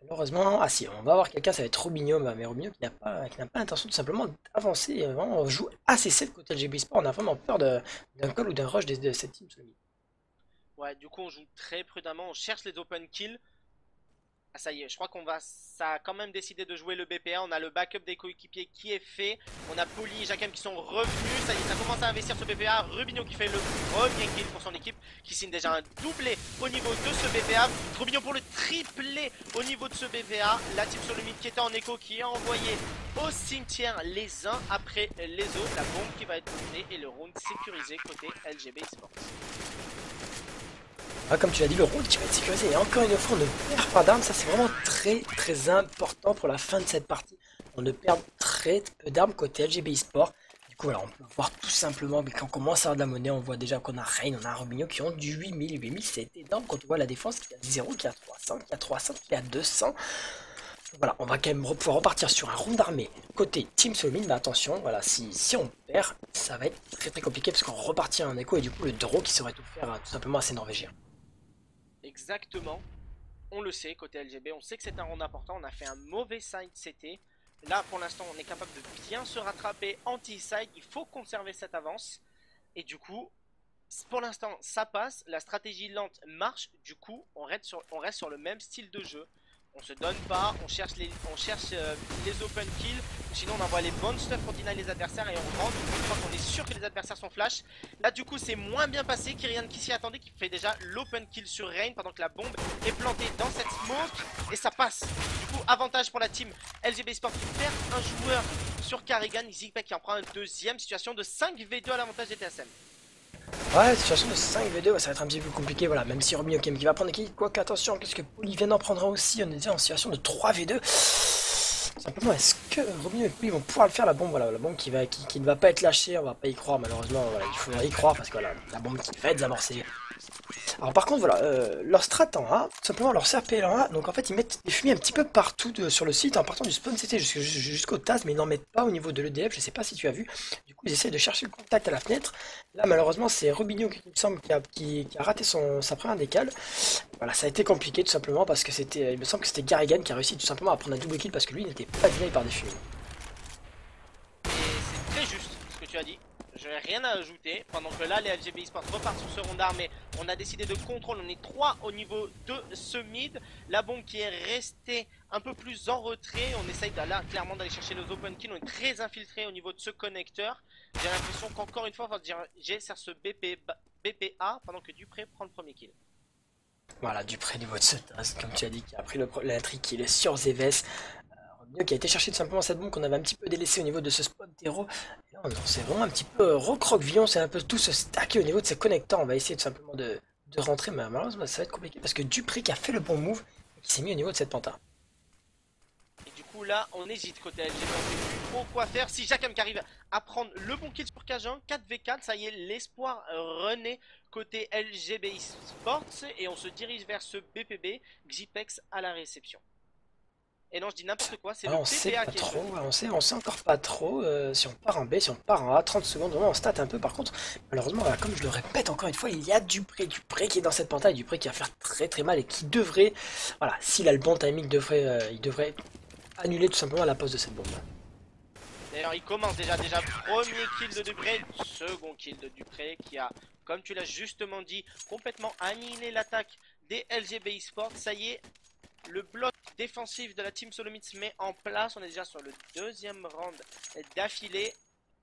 Malheureusement, ah si, on va avoir quelqu'un, ça va être Robinho, mais Robinho qui n'a pas l'intention tout simplement d'avancer. On joue assez safe côté LGB Sport, on a vraiment peur d'un call ou d'un rush de cette team. Ouais, du coup on joue très prudemment, on cherche les open kills. Ah ça y est, je crois ça a quand même décidé de jouer le BPA, on a le backup des coéquipiers qui est fait. On a Poly et Jacquem qui sont revenus, ça y est, ça commence à investir ce BPA. Rubinho qui fait le premier kill pour son équipe, qui signe déjà un doublé au niveau de ce BPA. Rubinho pour le triplé au niveau de ce BPA. La team sur le mid qui était en écho, qui a envoyé au cimetière les uns après les autres. La bombe qui va être tournée et le round sécurisé côté LGB Esports. Ah, comme tu l'as dit, le round qui va être sécurisé et encore une fois on ne perd pas d'armes, ça c'est vraiment très important pour la fin de cette partie. On ne perd très peu d'armes côté LGB Sport. Du coup voilà, on peut voir tout simplement mais quand on commence à avoir de la monnaie, on voit déjà qu'on a Rain, on a Robinho qui ont du 8000 c'est énorme quand on voit la défense qui a 0, qui a 300, qui a 200. Voilà, on va quand même pouvoir repartir sur un round d'armée côté Team Solomid, mais attention, voilà, si on perd, ça va être très compliqué parce qu'on repartit en écho et du coup le draw qui serait offert tout simplement à ces Norvégiens. Exactement, on le sait côté LGB, on sait que c'est un round important, on a fait un mauvais side CT. Là pour l'instant on est capable de bien se rattraper anti-side, il faut conserver cette avance. Et du coup, pour l'instant ça passe, la stratégie lente marche, du coup on reste sur le même style de jeu. On se donne pas, on cherche les open kills, sinon on envoie les bonnes stuff pour deny les adversaires et on rentre une fois qu'on est sûr que les adversaires sont flash. Là du coup c'est moins bien passé, Kyrian qui s'y attendait, qui fait déjà l'open kill sur Rain pendant que la bombe est plantée dans cette smoke et ça passe. Du coup avantage pour la team LGB Sport qui perd un joueur sur Carrigan, Zigpack qui en prend un deuxième, situation de 5v2 à l'avantage des TSM. Ouais, situation de 5v2, ouais, ça va être un petit peu compliqué, voilà, même si Robinho qui va prendre qui, quoique attention, parce que Poly vient d'en prendre un aussi, on est déjà en situation de 3v2. Simplement, est-ce que que Robinho et Poli vont pouvoir le faire la bombe, voilà, la bombe qui ne va pas être lâchée, on va pas y croire malheureusement, voilà, il faudra y croire parce que voilà, la bombe qui va être désamorcée. Alors par contre voilà, leur strat en A, tout simplement leur CRPL en A, donc en fait ils mettent des fumées un petit peu partout sur le site en partant du spawn CT jusqu'au TAS, mais ils n'en mettent pas au niveau de l'EDF, je sais pas si tu as vu, du coup ils essaient de chercher le contact à la fenêtre, là malheureusement c'est Robinho qui me semble qui a raté sa première décale, voilà ça a été compliqué tout simplement parce que c'était, il me semble que c'était Garrigan qui a réussi tout simplement à prendre un double kill parce que lui il n'était pas denié par des fumées. Et c'est très juste ce que tu as dit. Je n'ai rien à ajouter. Pendant que là, les LGB Esports repartent sur ce rond d'armée. On a décidé de contrôle. On est 3 au niveau de ce mid. La bombe qui est restée un peu plus en retrait. On essaye là clairement d'aller chercher les open kills. On est très infiltré au niveau de ce connecteur. J'ai l'impression qu'encore une fois, on va diriger sur ce BPA pendant que Dupré prend le premier kill. Voilà, Dupré niveau de ce TAS, comme tu as dit, qui a pris la trick qui est sur Zéves. Qui a été chercher tout simplement cette bombe qu'on avait un petit peu délaissée au niveau de ce spot terreau. Et là, on s'est vraiment un petit peu recroquevillon, c'est un peu tout se stacker au niveau de ces connecteurs. On va essayer tout simplement de rentrer, mais malheureusement ça va être compliqué parce que Dupré qui a fait le bon move et qui s'est mis au niveau de cette penta. Et du coup là on hésite côté LGB, on sait plus trop quoi faire. Si Jacam qui arrive à prendre le bon kill sur Cajun, 4v4, ça y est, l'espoir renaît côté LGB Sports. Et on se dirige vers ce BPB, Xipex à la réception. Et non, je dis n'importe quoi, c'est le On sait PPA pas qui est trop, on sait encore pas trop si on part en B, si on part en A, 30 secondes, vraiment on stat un peu. Par contre, malheureusement, voilà, comme je le répète encore une fois, il y a Dupré qui est dans cette penta, et Dupré qui va faire très mal et qui devrait, voilà, s'il a le bon timing, il devrait annuler tout simplement la pose de cette bombe. D'ailleurs, il commence déjà premier kill de Dupré, second kill de Dupré qui a, comme tu l'as justement dit, complètement annihilé l'attaque des LGB Esports. Ça y est, le bloc défensif de la team Solomid se met en place. On est déjà sur le deuxième round d'affilée.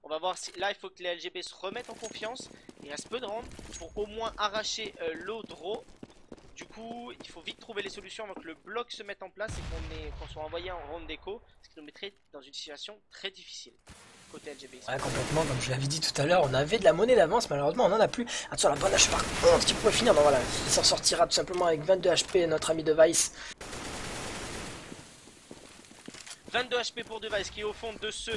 On va voir si là il faut que les LGB se remettent en confiance. Il reste peu de rounds pour au moins arracher l'eau draw. Du coup, il faut vite trouver les solutions avant que le bloc se mette en place et qu'on soit envoyé en round d'écho, ce qui nous mettrait dans une situation très difficile côté LGB. Ouais, complètement, comme je l'avais dit tout à l'heure, on avait de la monnaie d'avance, malheureusement on en a plus. Attention, la bonne hache par contre qui pourrait finir, non voilà, il s'en sortira tout simplement avec 22 HP, notre ami Device. 22 HP pour Device qui est au fond de ce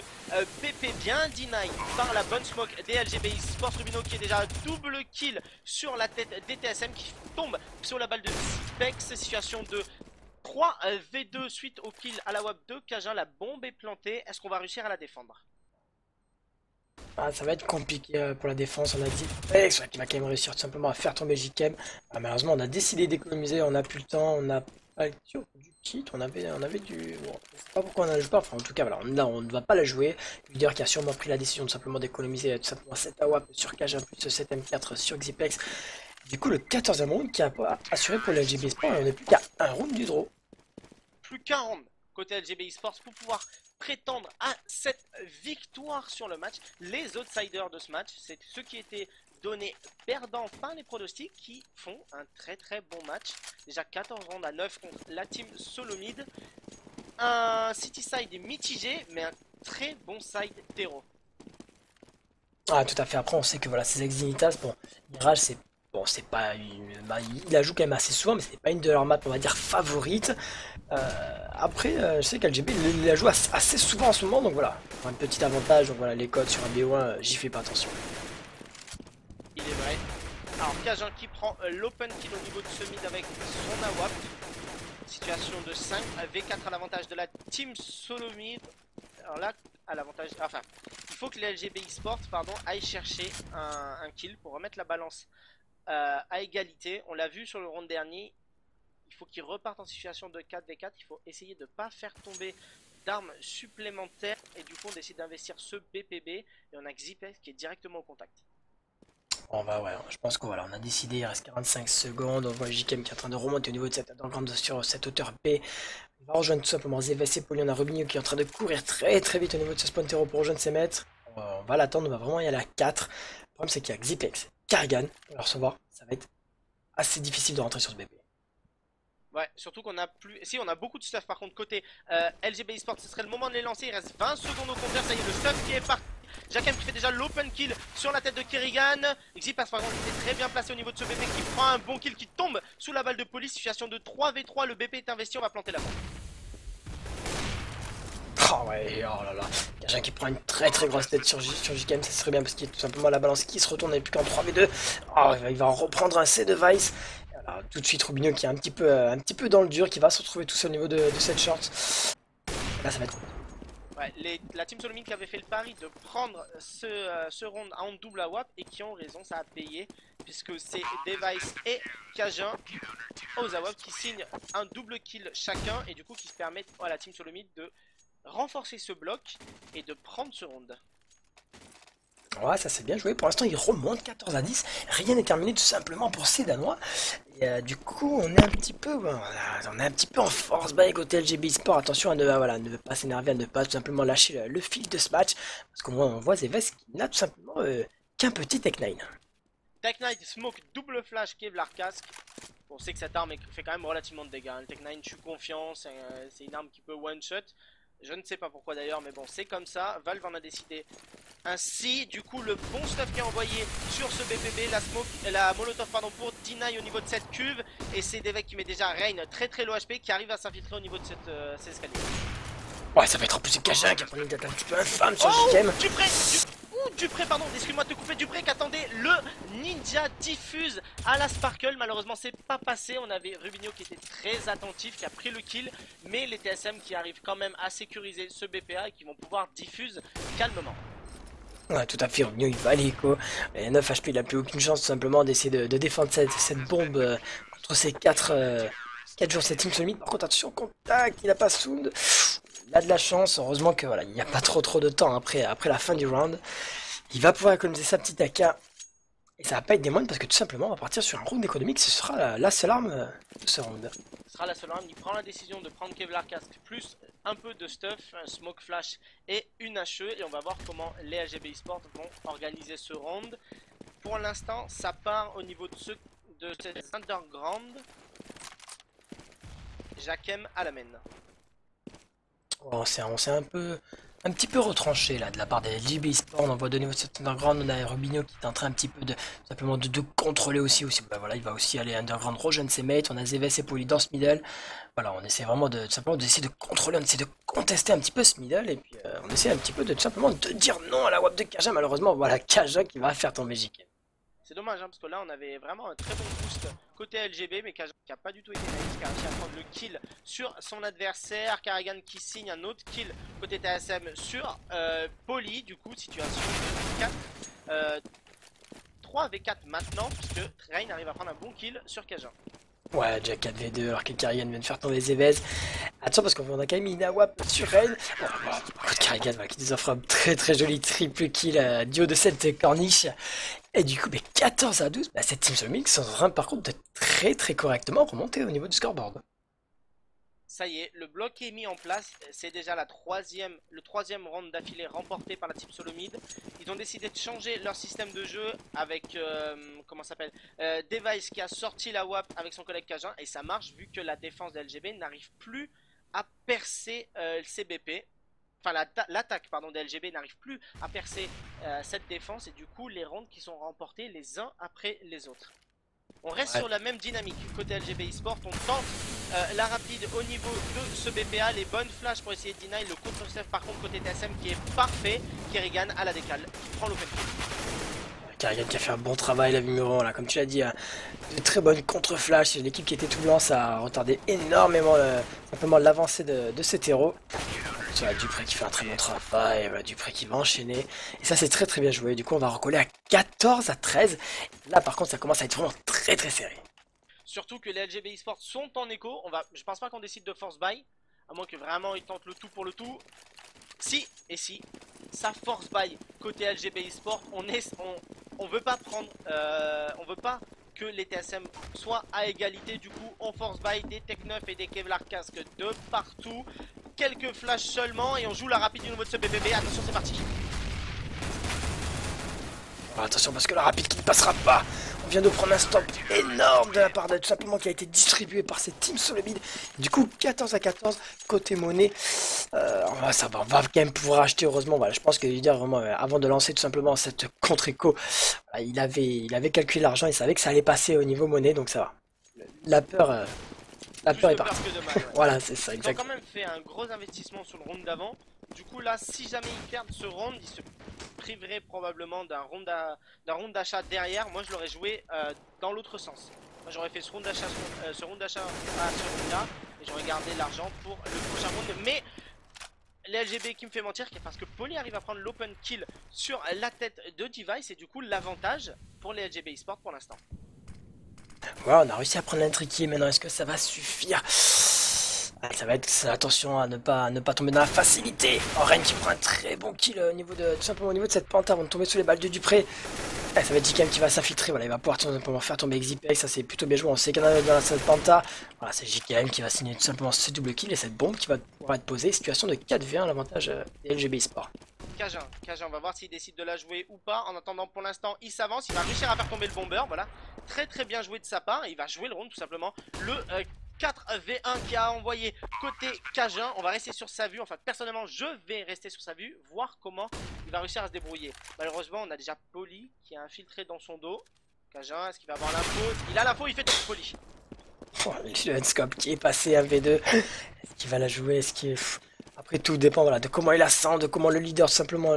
BP bien deny par la bonne smoke des LGB Sports. Rubino qui est déjà double kill sur la tête des TSM qui tombe sur la balle de Spex. Situation de 3v2 suite au kill à la WAP de Cajun. La bombe est plantée. Est-ce qu'on va réussir à la défendre? Ah, ça va être compliqué pour la défense, on a dit Spex qui va quand même réussir tout simplement à faire tomber JKM. Malheureusement on a décidé d'économiser, on n'a plus le temps, on a pas du kit, on avait du... Bon, je sais pas pourquoi on a joué pas, enfin en tout cas voilà, là on ne va pas la jouer. Leader qui a sûrement pris la décision de simplement d'économiser tout simplement 7 AWAP sur Cajun plus 7 M4 sur Xipex. Du coup le 14e round qui a assuré pour le LGB Sport et on n'est plus qu'à un round du draw. Plus qu'un round côté LGB Esports pour pouvoir prétendre à cette victoire sur le match. Les outsiders de ce match, c'est ceux qui étaient donnés perdants par les pronostics qui font un très bon match. Déjà 14 rounds à 9 contre la team Solomid. Un city side mitigé, mais un très bon side terreau. Ah tout à fait, après on sait que voilà, ces Exinitas, bon, Mirage c'est... Bon, c'est pas une... il la joue quand même assez souvent, mais c'est pas une de leurs maps, on va dire, favorites. Après, je sais qu'LGB il la joue assez souvent en ce moment, donc voilà. Un petit avantage, donc voilà, les codes sur un BO1, j'y fais pas attention. Il est vrai. Alors, Cajun qui prend l'open kill au niveau de ce mid avec son AWAP. Situation de 5 V4 à l'avantage de la team Solomid. Alors là, à l'avantage... Enfin, il faut que les LGB Esports, pardon, aillent chercher un kill pour remettre la balance à égalité. On l'a vu sur le round dernier, il faut qu'ils repartent en situation de 4v4. Il faut essayer de ne pas faire tomber d'armes supplémentaires et du coup on décide d'investir ce BPB et on a Xipex qui est directement au contact. On va, ouais, je pense qu'on a décidé, il reste 45 secondes, on voit JKM qui est en train de remonter au niveau de cette sur cette hauteur B. Il va rejoindre tout simplement Zéves et Poli, on a Robinho qui est en train de courir très vite au niveau de ce spawn terreau pour rejoindre ses maîtres. On va l'attendre, on va vraiment y aller à 4. Le problème c'est qu'il y a Xipex, Garrigan, on va le recevoir, ça va être assez difficile de rentrer sur ce BP. Ouais, surtout qu'on a plus... Si, on a beaucoup de stuff par contre côté LGB Esports, ce serait le moment de les lancer, il reste 20 secondes au compteur, ça y est, le stuff qui est parti. Jackem qui fait déjà l'open kill sur la tête de Kerrigan. Xipex par contre qui était très bien placé au niveau de ce BP qui prend un bon kill qui tombe sous la balle de police. Situation de 3v3, le BP est investi, on va planter la bombe. Oh ouais, oh là là. Quelqu'un qui prend une très grosse tête sur JKM, ça serait bien parce qu'il y a tout simplement la balance qui se retourne et plus qu'en 3v2. Oh, il va en reprendre un C de Vice. Alors, tout de suite Rubinho qui est un petit peu dans le dur, qui va se retrouver tout seul au niveau de cette short. Là ça va être... Ouais, la team Solomid qui avait fait le pari de prendre ce round en double à WAP et qui ont raison, ça a payé puisque c'est Device et Cajun aux AWAP qui signent un double kill chacun et du coup qui se permettent à la team Solomid de renforcer ce bloc et de prendre ce round. Ouais, ça c'est bien joué. Pour l'instant, il remonte 14-10. Rien n'est terminé tout simplement pour ces Danois. Et du coup, on est un petit peu, on est un petit peu en force by côté LGB Sport. Attention à ne pas s'énerver, à ne pas tout simplement lâcher le fil de ce match. Parce qu'au moins, on voit Zevez qui n'a tout simplement qu'un petit Tech 9. Tech 9 smoke double flash Kevlar casque. On sait que cette arme fait quand même relativement de dégâts. Le Tech 9, je suis confiant, c'est une arme qui peut one shot. Je ne sais pas pourquoi d'ailleurs, mais bon, c'est comme ça. Valve en a décidé ainsi. Du coup, le bon stuff qui est envoyé sur ce BPB, la molotov pardon, pour Deny au niveau de cette cuve. Et c'est Devek qui met déjà Rain très low HP qui arrive à s'infiltrer au niveau de ces escaliers. Ouais, ça va être en plus Cajun qui a pris une date un petit peu infâme sur JKM. Dupré, pardon, excuse-moi de te couper. Dupré qui attendait le ninja diffuse à la Sparkle. Malheureusement, c'est pas passé. On avait Rubinho qui était très attentif, qui a pris le kill. Mais les TSM qui arrivent quand même à sécuriser ce BPA et qui vont pouvoir diffuse calmement. Ouais, tout à fait, Rubinho il va à l'écho. 9 HP, il a plus aucune chance tout simplement d'essayer de défendre cette bombe contre ces 4 joueurs de cette team Solomid. Par contre, attention, contact, il a pas sound. Il a de la chance, heureusement que voilà, il n'y a pas trop de temps après la fin du round. Il va pouvoir économiser sa petite AK. Et ça va pas être des moindres parce que tout simplement on va partir sur un round économique. Ce sera la seule arme de ce round. Ce sera la seule arme. Il prend la décision de prendre Kevlar casque plus un peu de stuff, un smoke flash et une HE. Et on va voir comment les LGB Esports vont organiser ce round. Pour l'instant, ça part au niveau de cette underground. Jakem à la main. On s'est un petit peu retranché là de la part des LGB Sport. On voit de niveau de cet underground, on a Rubinho qui est en train un petit peu simplement de contrôler aussi. Bah voilà, il va aussi aller underground rejoindre ses mates. On a Zevez et Poli dans ce middle. Voilà, on essaie vraiment simplement d'essayer de contrôler, on essaie de contester un petit peu ce middle et puis on essaie un petit peu tout simplement de dire non à la WAP de Kaja. Malheureusement, voilà Kaja qui va faire tomber JK. C'est dommage hein, parce que là on avait vraiment un très bon boost côté LGB, mais Kaja qui a pas du tout été naïf, qui a réussi à prendre le kill sur son adversaire. Karrigan qui signe un autre kill côté TSM sur Poli. Du coup situation de 4 3v4 maintenant puisque Rain arrive à prendre un bon kill sur Kaja. Ouais, déjà 4v2 alors que Karrigan vient de faire tomber Zevez. Attention parce qu'on a quand même mis une AWAP sur Rain. Karrigan voilà, qui nous offre un très joli triple kill du haut de cette corniche. Et du coup, 14-12, cette Team Solomid est en train par contre de très correctement remonter au niveau du scoreboard. Ça y est, le bloc est mis en place, c'est déjà le troisième round d'affilée remporté par la Team Solomid. Ils ont décidé de changer leur système de jeu avec, comment ça s'appelle, Device qui a sorti la WAP avec son collègue Cajun et ça marche vu que la défense de LGB n'arrive plus à percer le CBP. Enfin, l'attaque des LGB n'arrive plus à percer cette défense et du coup les rounds qui sont remportés les uns après les autres. On reste sur la même dynamique côté LGB Esport, on tente la rapide au niveau de ce BPA, les bonnes flashs pour essayer de deny, le contre-save par contre côté TSM qui est parfait, Kerrigan à la décale, qui prend l'open kill. Kerrigan qui a fait un bon travail la numéro 1 là, comme tu l'as dit, de très bonnes contre-flash, l'équipe qui était tout blanc, ça a retardé énormément simplement l'avancée de cet héros. Voilà, Dupré qui fait un très bon travail, voilà, Dupré qui va enchaîner, et ça c'est très bien joué, du coup on va recoller à 14-13, là par contre ça commence à être vraiment très serré. Surtout que les LGB Esports sont en écho, je pense pas qu'on décide de force buy, à moins que vraiment ils tentent le tout pour le tout. Si, ça force buy côté LGB Esports, on veut pas prendre, on veut pas que les TSM soient à égalité, du coup on force buy des Tech 9 et des Kevlar casque de partout. Quelques flashs seulement et on joue la rapide du niveau de ce BBB. Attention, c'est parti. Attention parce que la rapide qui ne passera pas. On vient de prendre un stop énorme de la part de tout simplement qui a été distribué par cette Team Solomid. Du coup 14-14 côté monnaie. Ça va, on va quand même pouvoir acheter heureusement. Voilà, je pense que dire vraiment avant de lancer tout simplement cette contre-écho, voilà, il avait calculé l'argent, il savait que ça allait passer au niveau monnaie, donc ça va. La peur La Plus peur est de peur partie. que de mal. Ouais. Voilà, c'est ça, Ils ont exact. quand même fait un gros investissement sur le round d'avant. Du coup là, si jamais ils perdent ce round, ils se priveraient probablement d'un round d'achat derrière. Moi je l'aurais joué dans l'autre sens. Moi j'aurais fait ce round d'achat à ce round là et j'aurais gardé l'argent pour le prochain round. Mais les LGB qui me fait mentir parce que Poly arrive à prendre l'open kill sur la tête de Device et du coup l'avantage pour les LGB eSport pour l'instant. Ouais, on a réussi à prendre l'intriqué. Maintenant, est-ce que ça va suffire? Ah, ça va être attention à ne pas tomber dans la facilité. Oh, Ren qui prend un très bon kill au niveau de tout simplement au niveau de cette pente avant de tomber sous les balles de Dupré. Ah, ça va être JKM qui va s'infiltrer. Voilà, il va pouvoir tout simplement faire tomber Exipex. Ça c'est plutôt bien joué. On sait qu'il y en a dans cette penta. Voilà, c'est JKM qui va signer tout simplement ce double kill et cette bombe qui va pouvoir être posée. Situation de 4v1 à l'avantage des LGB eSport. Cajun, on va voir s'il décide de la jouer ou pas. En attendant, pour l'instant, il s'avance. Il va réussir à faire tomber le bomber. Voilà, très bien joué de sa part. Il va jouer le round tout simplement. Le 4v1 qui a envoyé côté Cajun. On va rester sur sa vue. Enfin, personnellement, je vais rester sur sa vue, voir comment il va réussir à se débrouiller. Malheureusement, on a déjà Poly qui a infiltré dans son dos. Cajun, est-ce qu'il va avoir l'info? Il a l'info, il fait tomber Poly. Oh, le headscope qui est passé à V2. Est-ce qu'il va la jouer? Est-ce qu'il... Après tout dépend voilà, de comment il la sent, de comment le leader tout simplement,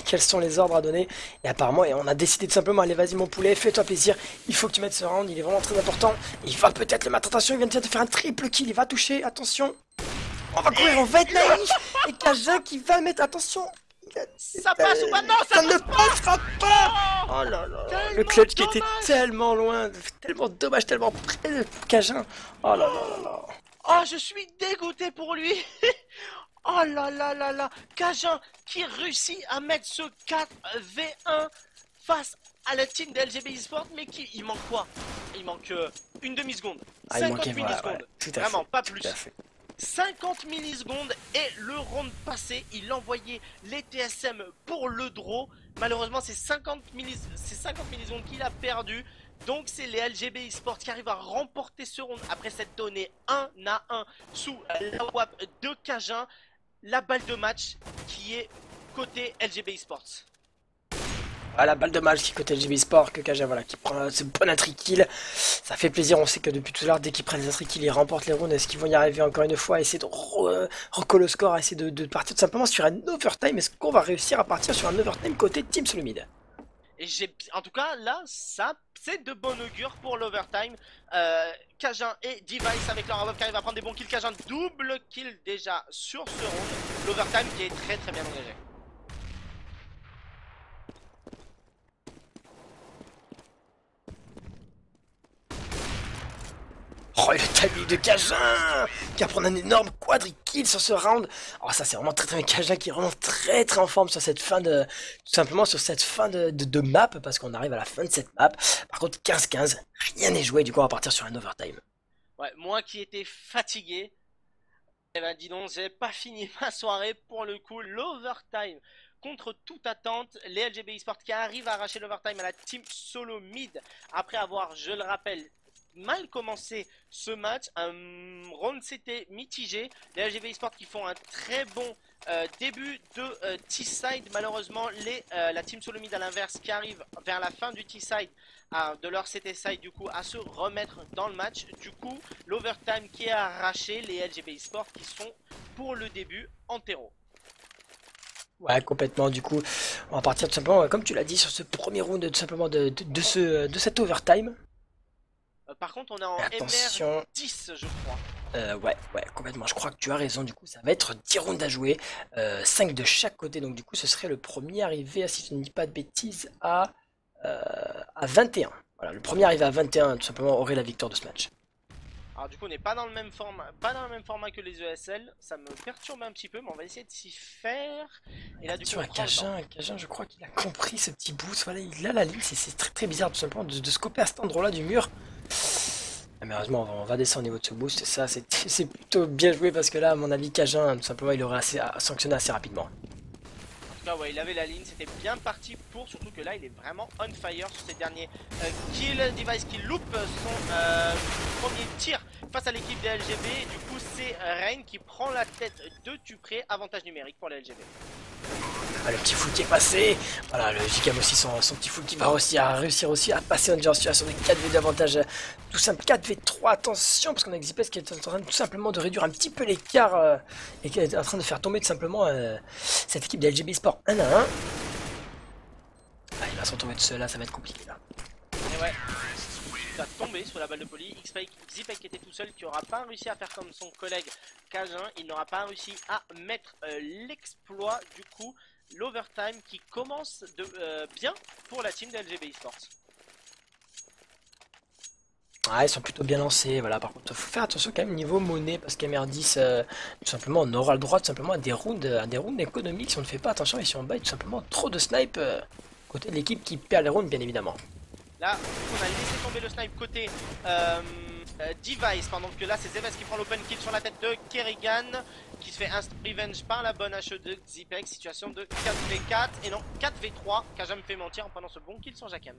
quels sont les ordres à donner. Et apparemment, on a décidé tout simplement, allez vas-y mon poulet, fais-toi plaisir, il faut que tu mettes ce round, il est vraiment très important. Il va peut-être le mettre, attention, il vient de faire un triple kill, il va toucher, attention. On va courir, on va être naïf. Et Kajin qui va mettre, attention. Ça passe ou pas? Non, ça ne passera pas. Oh là là, le clutch qui était tellement loin, tellement dommage, tellement près de Kajin. Oh là là là là. Oh, je suis dégoûté pour lui. Oh là là là là, Cajun qui réussit à mettre ce 4v1 face à la team de LGB eSport, mais il manque quoi? Il manque une demi-seconde, 50 millisecondes, ouais, vraiment pas plus. 50 millisecondes et le round passé, il envoyait les TSM pour le draw. Malheureusement, c'est 50 millisecondes qu'il a perdu. Donc c'est les LGB eSport qui arrivent à remporter ce round après s'être donné 1 à 1 sous la WAP de Cajun. La balle de match qui est côté LGB eSports. Ah, la balle de match qui est côté LGB eSport, que Kaja voilà, qui prend ce bon intrigue kill. Ça fait plaisir, on sait que depuis tout à l'heure, dès qu'ils prennent les intrigue kills, ils remportent les rounds. Est-ce qu'ils vont y arriver encore une fois, essayer de recoller le score, essayer de partir tout simplement sur un overtime? Est-ce qu'on va réussir à partir sur un overtime côté Team Solomid? Et en tout cas là, ça c'est de bon augure pour l'overtime. Cajun et Device avec leur above qui arrive à prendre des bons kills. Cajun double kill déjà sur ce round. L'overtime qui est très bien engagé. Oh, le timing de Cajun qui va prendre un énorme quadri-kill sur ce round. Oh, ça c'est vraiment très bien. Cajun qui est vraiment très en forme sur cette fin de... Tout simplement sur cette fin de map, parce qu'on arrive à la fin de cette map. Par contre, 15-15, rien n'est joué, du coup on va partir sur un overtime. Ouais, moi qui étais fatigué, eh ben dis donc, j'ai pas fini ma soirée pour le coup. L'overtime contre toute attente, les LGB eSport qui arrivent à arracher l'overtime à la team solo mid après avoir, je le rappelle, mal commencé ce match. Un round c'était mitigé. Les LGB eSport qui font un très bon début de T-side. Malheureusement, la team solo mid à l'inverse qui arrive vers la fin du T-side de leur CT side du coup à se remettre dans le match. Du coup, l'overtime qui est arraché, les LGB eSport qui sont pour le début en terreau. Ouais, complètement. Du coup, on va partir tout simplement, comme tu l'as dit, sur ce premier round tout simplement de cet overtime. Par contre, on est en Attention. MR10, je crois. Ouais, complètement. Je crois que tu as raison. Du coup, ça va être 10 rounds à jouer, 5 de chaque côté. Donc, du coup, ce serait le premier arrivé, si je ne dis pas de bêtises, à 21. Voilà, le premier arrivé à 21, tout simplement, aurait la victoire de ce match. Alors du coup on n'est pas dans le même format, que les ESL, ça me perturbe un petit peu, mais on va essayer de s'y faire. Et là du coup Cajun, je crois qu'il a compris ce petit boost, voilà, il a la ligne, c'est très bizarre tout simplement de scoper à cet endroit là du mur. Mais heureusement on va descendre au niveau de ce boost, et ça c'est plutôt bien joué parce que là à mon avis Cajun tout simplement il aurait sanctionné assez rapidement. En tout cas ouais, il avait la ligne, c'était bien parti pour, surtout que là il est vraiment on fire sur ces derniers kills. Device qui loupe son premier tir face à l'équipe des LGB, et du coup c'est Rain qui prend la tête de Dupré, avantage numérique pour les LGB. Ah, le petit full qui est passé. Voilà, le JKM aussi, son petit full qui va aussi à réussir aussi à passer en situation de 4v d'avantage. Tout simple 4v3, attention, parce qu'on a Xipes qui est en train tout simplement de réduire un petit peu l'écart et qui est en train de faire tomber tout simplement cette équipe de LGB Sport 1 à 1. Ah, il va s'en tomber de cela, ça va être compliqué là. Et ouais, il va tomber sur la balle de Poly. Xipek qui était tout seul, qui n'aura pas réussi à faire comme son collègue Cajun. Il n'aura pas réussi à mettre l'exploit du coup. L'overtime qui commence de, bien pour la team de LGB Esports. Ah, ils sont plutôt bien lancés, voilà. Par contre, faut faire attention quand même niveau monnaie, parce qu'MR10, tout simplement, on aura le droit tout simplement à des rounds économiques si on ne fait pas attention et si on bat tout simplement trop de snipe côté de l'équipe qui perd les rounds, bien évidemment. Là, on a laissé tomber le snipe côté Device, pendant que là, c'est Zeves qui prend l'open kill sur la tête de Kerrigan, qui se fait instant revenge par la bonne HE de Xipek. Situation de 4v4 et non 4v3. Kajam me fait mentir en prenant ce bon kill sur Jakem.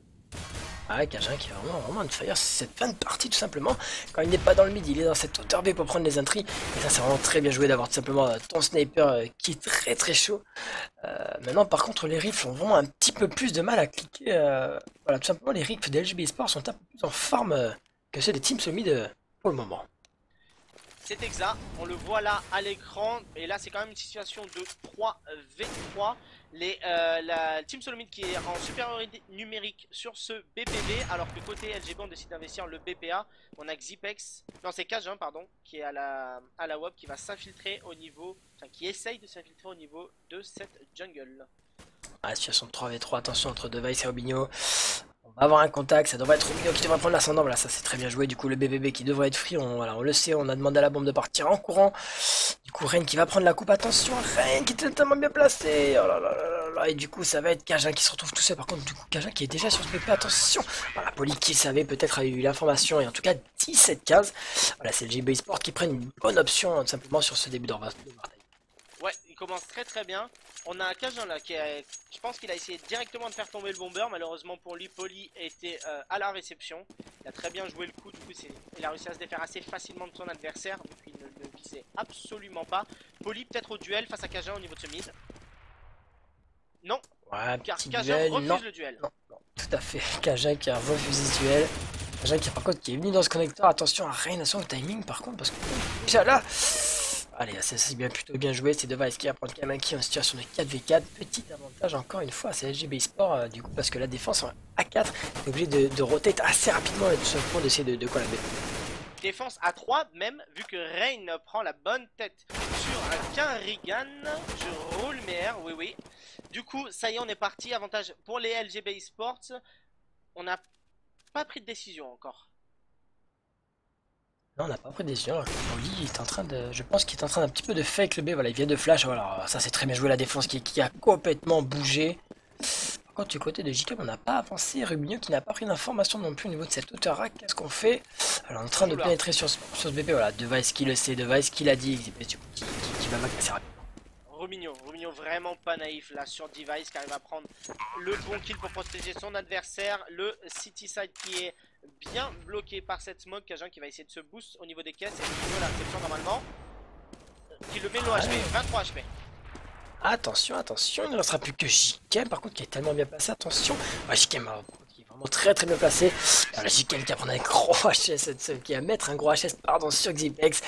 Ah, Cajun qui est vraiment un fire cette fin de partie tout simplement. Quand il n'est pas dans le mid, il est dans cette hauteur B pour prendre les intris. Et ça, c'est vraiment très bien joué d'avoir tout simplement ton sniper qui est très chaud. Maintenant, par contre, les rifles ont vraiment un petit peu plus de mal à cliquer. Voilà, tout simplement, les rifles de LGB Sport sont un peu plus en forme que ceux des Team Solid pour le moment. C'est exact, on le voit là à l'écran. Et là, c'est quand même une situation de 3v3. La Team Solomid qui est en supériorité numérique sur ce BPB, alors que côté LGB on décide d'investir le BPA. On a Xipex, non c'est Cajun pardon, qui est à la WAP, qui va s'infiltrer au niveau, enfin qui essaye de s'infiltrer au niveau de cette jungle. Ah, situation de 3v3, attention entre Device et Robinho. On va avoir un contact, ça devrait être Robinho qui devrait prendre l'ascendant. Voilà, ça c'est très bien joué. Du coup, le BBB qui devrait être free, voilà, on le sait, on a demandé à la bombe de partir en courant. Du coup, Rain qui va prendre la coupe. Attention, Rain qui est totalement bien placé. Oh là là là là. Et du coup, ça va être Cajun qui se retrouve tout seul. Par contre, du coup, Cajun qui est déjà sur ce BP. Attention. Voilà, Poly qui savait peut-être a eu l'information. Et en tout cas, 17-15. Voilà, c'est le JB Sport qui prennent une bonne option, tout simplement, sur ce début de bataille. Ouais, il commence très bien. On a Cajun là qui est, je pense qu'il a essayé directement de faire tomber le bomber. Malheureusement pour lui, Poly était à la réception. Il a très bien joué le coup. Du coup, il a réussi à se défaire assez facilement de son adversaire, vu qu'il ne le visait absolument pas. Poly peut-être au duel face à Cajun au niveau de ce mid. Non, Ouais, car petit Cajun duel, refuse non, le duel. non, tout à fait. Cajun qui a refusé ce duel. Cajun qui par contre qui est venu dans ce connecteur. Attention à Rain, attention au timing par contre, parce que déjà là. Allez, c'est plutôt bien joué, c'est Device qui va prendre quand même un kill en situation de 4v4. Petit avantage encore une fois, c'est LGB Sport du coup, parce que la défense en A4 est obligée de rotate assez rapidement et tout simplement d'essayer de collaber. Défense à 3 même, vu que Rain prend la bonne tête sur un Kerrigan. Je roule mes airs, oui. Du coup, ça y est, on est parti. Avantage pour les LGB Sports. On n'a pas pris de décision encore. Non, on n'a pas pris de décision. Poly est en train de. Je pense qu'il est en train d'un petit peu de fake le B. Voilà, il vient de flash. Voilà, ça c'est très bien joué la défense qui a complètement bougé. Par contre, du côté de JK, on n'a pas avancé. Rubinho qui n'a pas pris d'information non plus au niveau de cette hauteur rack. Qu'est-ce qu'on fait? Alors, on est en train de pénétrer sur ce BP. Voilà, Device qui le sait, Device qui l'a dit, qui va assez rapidement. Romigno vraiment pas naïf là sur Device qui arrive à prendre le bon kill pour protéger son adversaire. Le city side qui est bien bloqué par cette smoke. Cajun qui va essayer de se boost au niveau des caisses et Romigno la réception normalement qui le met low HP, 23 HP. Attention, il ne restera plus que JK par contre qui est tellement bien placé. Attention, JK qui est vraiment très bien placé. Voilà, JK qui va prendre un gros HS, qui va mettre un gros HS sur Xipex.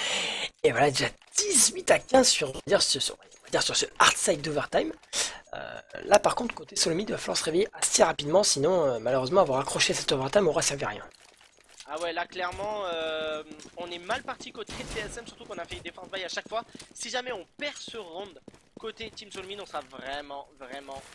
Et voilà, déjà 18-15 sur, sur ce hard side d'overtime. Là par contre côté Solomid il va falloir se réveiller assez rapidement, sinon malheureusement avoir accroché cet overtime aura servi à rien. Ah ouais, là clairement on est mal parti côté TSM, surtout qu'on a fait une défense bail à chaque fois. Si jamais on perd ce round côté Team Solomid, on sera vraiment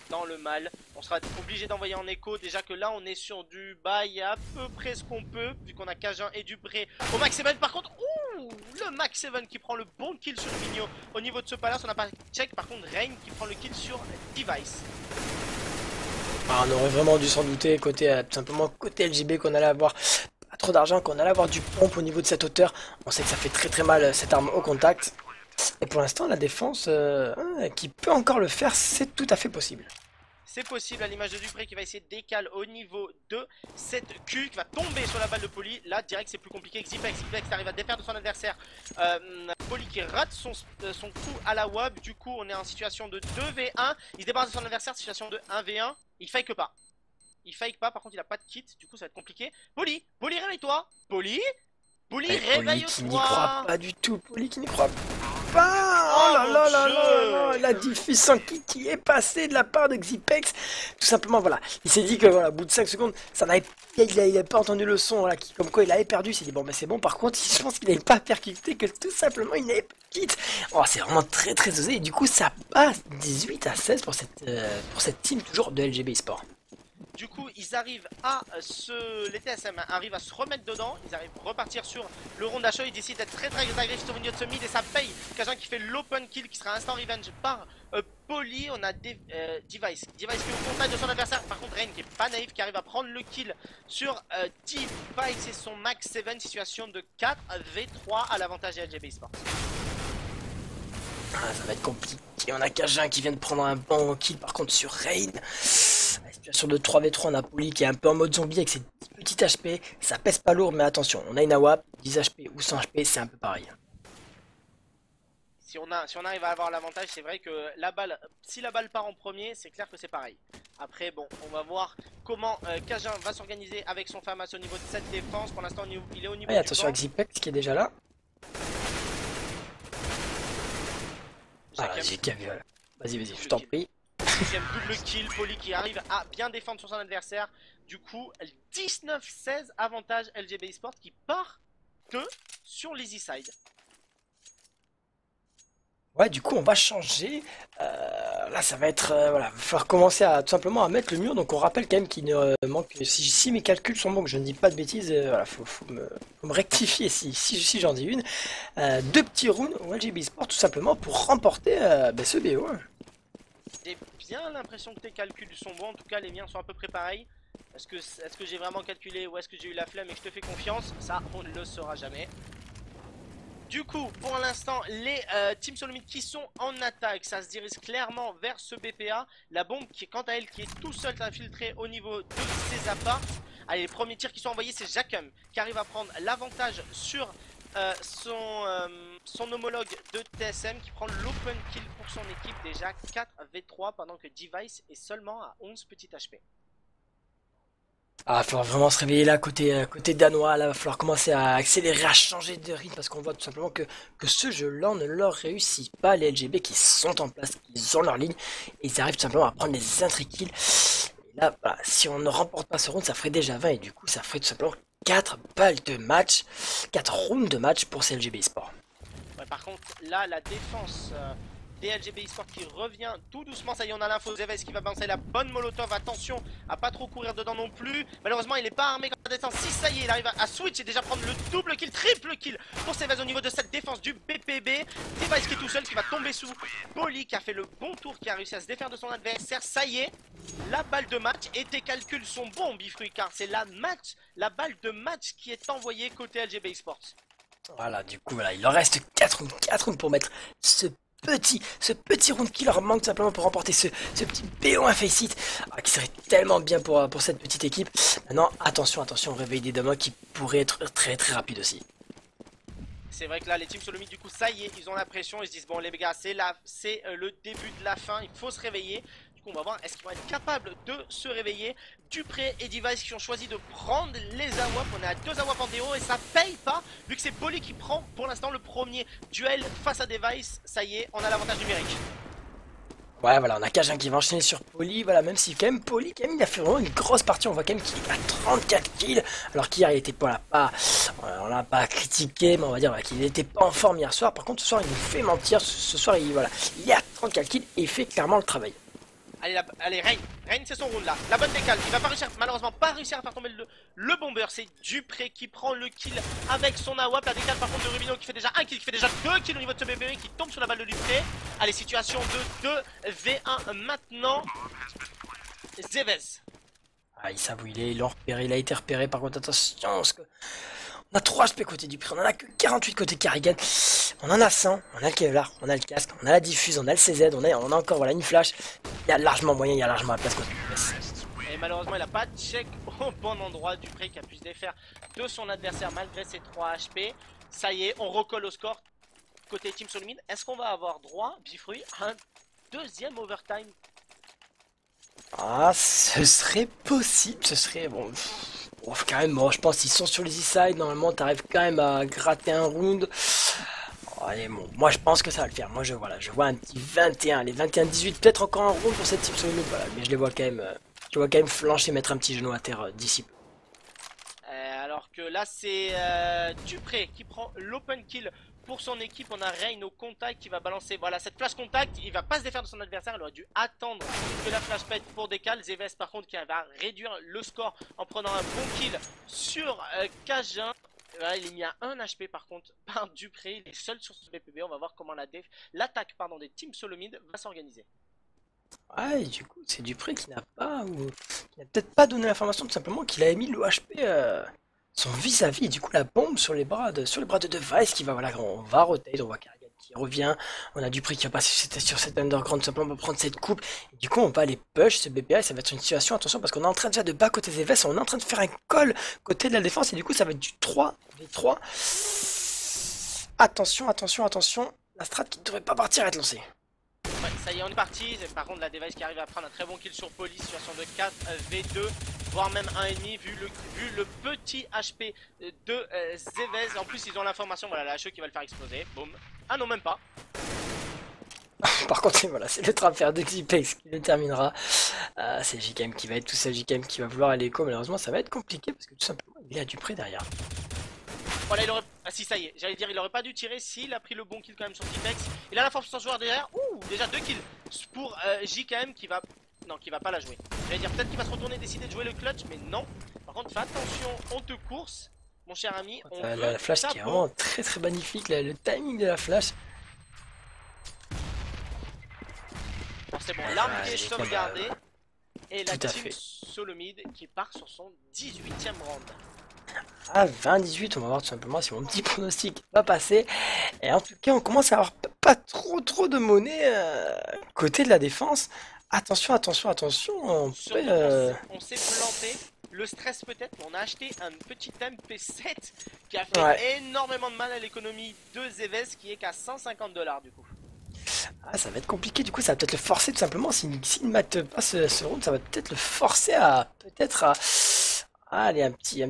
dans le mal. On sera obligé d'envoyer en écho, déjà que là on est sur du bail à peu près ce qu'on peut, vu qu'on a Cajun et Dubré au max 7. Par contre, le max 7 qui prend le bon kill sur Vigno. Au niveau de ce palace, on n'a pas check, par contre Rain qui prend le kill sur Device. Ah, on aurait vraiment dû s'en douter côté simplement côté LGB qu'on allait avoir pas trop d'argent, qu'on allait avoir du pompe au niveau de cette hauteur. On sait que ça fait très mal cette arme au contact. Et pour l'instant la défense qui peut encore le faire, c'est tout à fait possible. c'est possible à l'image de Dupré qui va essayer de décaler au niveau de cette Q qui va tomber sur la balle de Poli. Là direct c'est plus compliqué. Xipex arrive à défaire de son adversaire. Poli qui rate son coup à la WAB. Du coup on est en situation de 2v1. Il se débarrasse de son adversaire, situation de 1v1. Il fake pas. Il fake pas, par contre il a pas de kit, du coup ça va être compliqué. Poli, réveille-toi. Poli, réveille-toi. Qui n'y croit pas du tout. Poli qui n'y croit pas. Oh là là là là, la diffusion qui est passée de la part de Xipex. Tout simplement, voilà. Il s'est dit que, voilà, au bout de 5 secondes, ça n'avait il n'avait pas entendu le son, voilà, comme quoi il avait perdu. Il s'est dit, bon, ben c'est bon. Par contre, je pense qu'il n'avait pas percuté, que tout simplement, il n'avait pas de kit. Oh, c'est vraiment très très osé. Et du coup, ça passe 18-16 pour cette team, toujours de LGB eSport. Du coup, ils arrivent à les TSM arrivent à se remettre dedans. Ils arrivent à repartir sur le round d'achat. Ils décident d'être très très agressifs au milieu de ce mid et ça paye. Kajin qui fait l'open kill qui sera instant revenge par Poli. On a Device qui est au contact de son adversaire. Par contre, Rain qui est pas naïf, qui arrive à prendre le kill sur Device et son max 7. Situation de 4v3 à l'avantage des LGB eSports. Ah, ça va être compliqué. On a Kajin qui vient de prendre un bon kill par contre sur Rain. La situation de 3v3, on a Poli qui est un peu en mode zombie avec ses petits HP. Ça pèse pas lourd, mais attention, on a une AWP, 10 HP ou 100 HP, c'est un peu pareil. Si on arrive à avoir l'avantage, c'est vrai que si la balle part en premier, c'est clair que c'est pareil. Après, bon, on va voir comment Kajin va s'organiser avec son FAMAS au niveau de cette défense. Pour l'instant, il est au niveau du attention avec Xipex qui est déjà là. Voilà, j'ai vu, voilà. Vas-y, je t'en prie. Deuxième double kill, Poli qui arrive à bien défendre sur son adversaire. Du coup, 19-16 avantage LGB eSport qui part sur l'easy side. Ouais, du coup, on va changer. Là, ça va être... voilà, il va falloir commencer à tout simplement à mettre le mur. Donc, on rappelle quand même qu'il ne manque... Si mes calculs sont bons, que je ne dis pas de bêtises, voilà, faut me rectifier si j'en dis une. 2 petits rounds au LGB eSport, tout simplement, pour remporter ce BO. J'ai bien l'impression que tes calculs sont bons. En tout cas, les miens sont à peu près pareils. Est-ce que j'ai vraiment calculé ou est-ce que j'ai eu la flemme et que je te fais confiance? Ça, on ne le saura jamais. Du coup, pour l'instant, les Team Solomid qui sont en attaque, ça se dirige clairement vers ce BPA. La bombe, qui est quant à elle, qui est tout seul infiltrée au niveau de ses apparts. Allez, les premiers tirs qui sont envoyés, c'est Jackum qui arrive à prendre l'avantage sur son homologue de TSM qui prend l'open kill pour son équipe. Déjà 4v3 pendant que Device est seulement à 11 petits HP. Ah, il va falloir vraiment se réveiller là, côté danois, là, il va falloir commencer à accélérer, à changer de rythme, parce qu'on voit tout simplement que ce jeu-là ne leur réussit pas, les LGB qui sont en place, ils ont leur ligne, et ils arrivent tout simplement à prendre les intra-kills. Et là, voilà, si on ne remporte pas ce round, ça ferait déjà 20, et du coup, ça ferait tout simplement 4 balles de match, 4 rounds de match pour ces LGB eSport. Ouais, par contre, là, la défense... des LGB eSport qui revient tout doucement. Ça y est, on a l'info. Zevez qui va balancer la bonne molotov. Attention à pas trop courir dedans non plus. Malheureusement, il n'est pas armé quand la défense. Si ça y est, il arrive à switch et déjà prendre le double kill, triple kill pour Zevez au niveau de cette défense du BPB. Device qui est tout seul, qui va tomber sous Poli qui a fait le bon tour, qui a réussi à se défaire de son adversaire. Ça y est, la balle de match et tes calculs sont bons, Bifruit, car c'est la balle de match qui est envoyée côté LGB eSport. Voilà, du coup, voilà, il leur reste 4 rounds pour mettre ce petit round qui leur manque simplement pour remporter ce petit BO1 face it qui serait tellement bien pour cette petite équipe. Maintenant, attention, au réveil des dames qui pourrait être très très rapide aussi. C'est vrai que là, les teams Solomid, du coup, ça y est, ils ont la pression. Ils se disent, bon, les gars, c'est le début de la fin. Il faut se réveiller. Du coup, on va voir, est-ce qu'ils vont être capables de se réveiller. Dupré et Device qui ont choisi de prendre les AWP. On est à 2 AWP en déo et ça paye pas. Vu que c'est Poli qui prend pour l'instant le premier duel face à Device. Ça y est, on a l'avantage numérique. Ouais, voilà, on a Kajin qui va enchaîner sur Poli, voilà, même si quand même Poli, quand même, il a fait vraiment une grosse partie, on voit quand même qu'il est à 34 kills, alors qu'hier il était pas, on l'a pas critiqué, mais on va dire voilà, qu'il n'était pas en forme hier soir. Par contre, ce soir, il nous fait mentir, ce soir, il est à 34 kills et il fait clairement le travail. Allez, Rain, c'est son round là. La bonne décale. Il va pas réussir, malheureusement pas réussir à faire tomber le bomber. C'est Dupré qui prend le kill avec son AWP. La décale par contre de Rubino qui fait déjà un kill, qui fait déjà 2 kills au niveau de ce bébé qui tombe sur la balle de Dupré. Allez, situation de 2v1 maintenant. Zevez. Ah, il s'avoue, il a été repéré. Par contre, attention, parce que On a 3 HP côté Dupré, on en a que 48 côté Carrigan. On en a 100, on a le Kevlar, on a le casque, on a la diffuse, on a le CZ, on a encore voilà, une flash. Il y a largement moyen, il y a largement la place côté US. Et malheureusement, il n'a pas de check au bon endroit. Dupré qui a pu se défaire de son adversaire malgré ses 3 HP. Ça y est, on recolle au score côté Team Solomid. Est-ce qu'on va avoir droit, Bifruit, à un deuxième overtime? Ah, ce serait possible, ce serait bon. Bon, quand même, bon, je pense qu'ils sont sur les E-side. Normalement, t'arrives quand même à gratter un round. Oh, allez, bon, moi je pense que ça va le faire. Moi, voilà, je vois un petit 21, les 21-18, peut-être encore un round pour cette team Solomid. Voilà, mais je les vois quand même, flancher, mettre un petit genou à terre d'ici peu. Alors que là, c'est Dupré qui prend l'open kill pour son équipe. On a Rain au contact qui va balancer. Voilà, cette flash contact, il va pas se défaire de son adversaire. Il aurait dû attendre que la flash pète pour décal. Zeves, par contre, qui va réduire le score en prenant un bon kill sur Cajun. Voilà, il est mis à 1 HP par contre par Dupré. Il est seul sur ce BPB. On va voir comment l'attaque des Team Solomid va s'organiser. Ouais, et du coup, c'est Dupré qui n'a pas, ou qui n'a peut-être pas donné l'information, tout simplement qu'il avait mis le HP, son vis-à-vis, et du coup la bombe sur les bras de Device qui va, voilà, on va rotate, on voit Carrigan qui revient, on a Dupré qui va passer sur cet underground, tout simplement pour prendre cette coupe, et du coup on va aller push ce BPA, et ça va être une situation, attention, parce qu'on est en train de faire de bas côté Zeves, on est en train de faire un call côté de la défense, et du coup ça va être du 3v3. Attention, attention, attention, la strat qui ne devrait pas partir à être lancée. Ouais, ça y est, on est parti. Par contre, la Device qui arrive à prendre un très bon kill sur Police, situation de 4v2, voire même 1,5 vu le petit HP de Zeves. En plus, ils ont l'information, voilà, la HE qui va le faire exploser. Boum. Ah non, même pas. Par contre, voilà, c'est le transfert de Xipex qui le terminera. C'est JKM qui va être tout seul, JKM qui va vouloir aller écho. Malheureusement, ça va être compliqué parce que tout simplement, il est à Dupré derrière. Voilà, il aurait... Ah si, ça y est, j'allais dire, il aurait pas dû tirer s'il a pris le bon kill quand même sur Xipex. Il a la force sur joueur derrière. Ouh, déjà 2 kills pour JKM qui va... Non, qui va pas la jouer. J'allais dire, peut-être qu'il va se retourner, décider de jouer le clutch, mais non. Par contre, fais attention, on te course, mon cher ami. La flash qui est vraiment très très magnifique, le timing de la flash. Bon, c'est bon, l'arme qui est sauvegardée. Et la team Solomid qui part sur son 18ème round. À 20-18, on va voir tout simplement si mon petit pronostic va passer. Et en tout cas, on commence à avoir pas trop de monnaie côté de la défense. Attention, attention, attention. On s'est planté. Le stress peut-être, mais on a acheté un petit MP7 qui a fait énormément de mal à l'économie de Zeves qui est qu'à 150 $ du coup. Ah, ça va être compliqué, du coup ça va peut-être le forcer tout simplement, s'il ne mate pas ce round, ça va peut-être le forcer à, allez, un petit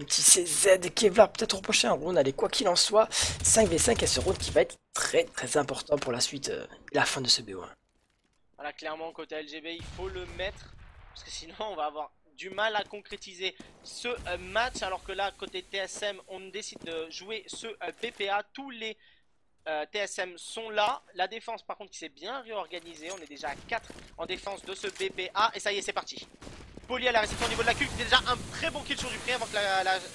CZ, Kevlar, peut-être reprocher un round, allez, quoi qu'il en soit, 5v5 et ce round qui va être très très important pour la suite et la fin de ce BO1. Voilà, clairement côté LGB, il faut le mettre, parce que sinon on va avoir du mal à concrétiser ce match, alors que là, côté TSM, on décide de jouer ce BPA, tous les TSM sont là, la défense par contre qui s'est bien réorganisée, on est déjà à 4 en défense de ce BPA et ça y est c'est parti. Poli à la réception au niveau de la cul, déjà un très bon kill sur Dupré avant que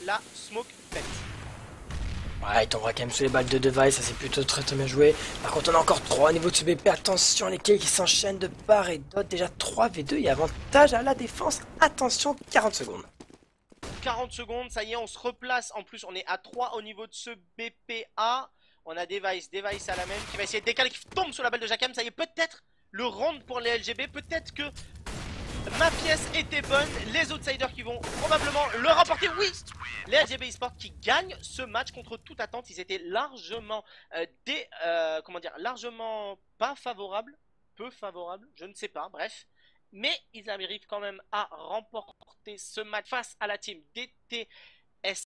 la smoke pète. Ouais, il tombera quand même sous les balles de Device, ça c'est plutôt très bien joué. Par contre on a encore 3 au niveau de ce BP, attention les kills qui s'enchaînent de part et d'autre, déjà 3v2, il y a avantage à la défense, attention 40 secondes. 40 secondes, ça y est on se replace, en plus on est à 3 au niveau de ce BPA. On a Device à la même qui va essayer de décaler, qui tombe sur la balle de Jacam. Ça y est, peut-être le round pour les LGB. Peut-être que ma pièce était bonne. Les outsiders qui vont probablement le remporter. Oui, les LGB eSports qui gagnent ce match contre toute attente. Ils étaient largement largement pas favorables. Peu favorables, je ne sais pas. Bref. Mais ils arrivent quand même à remporter ce match face à la team DT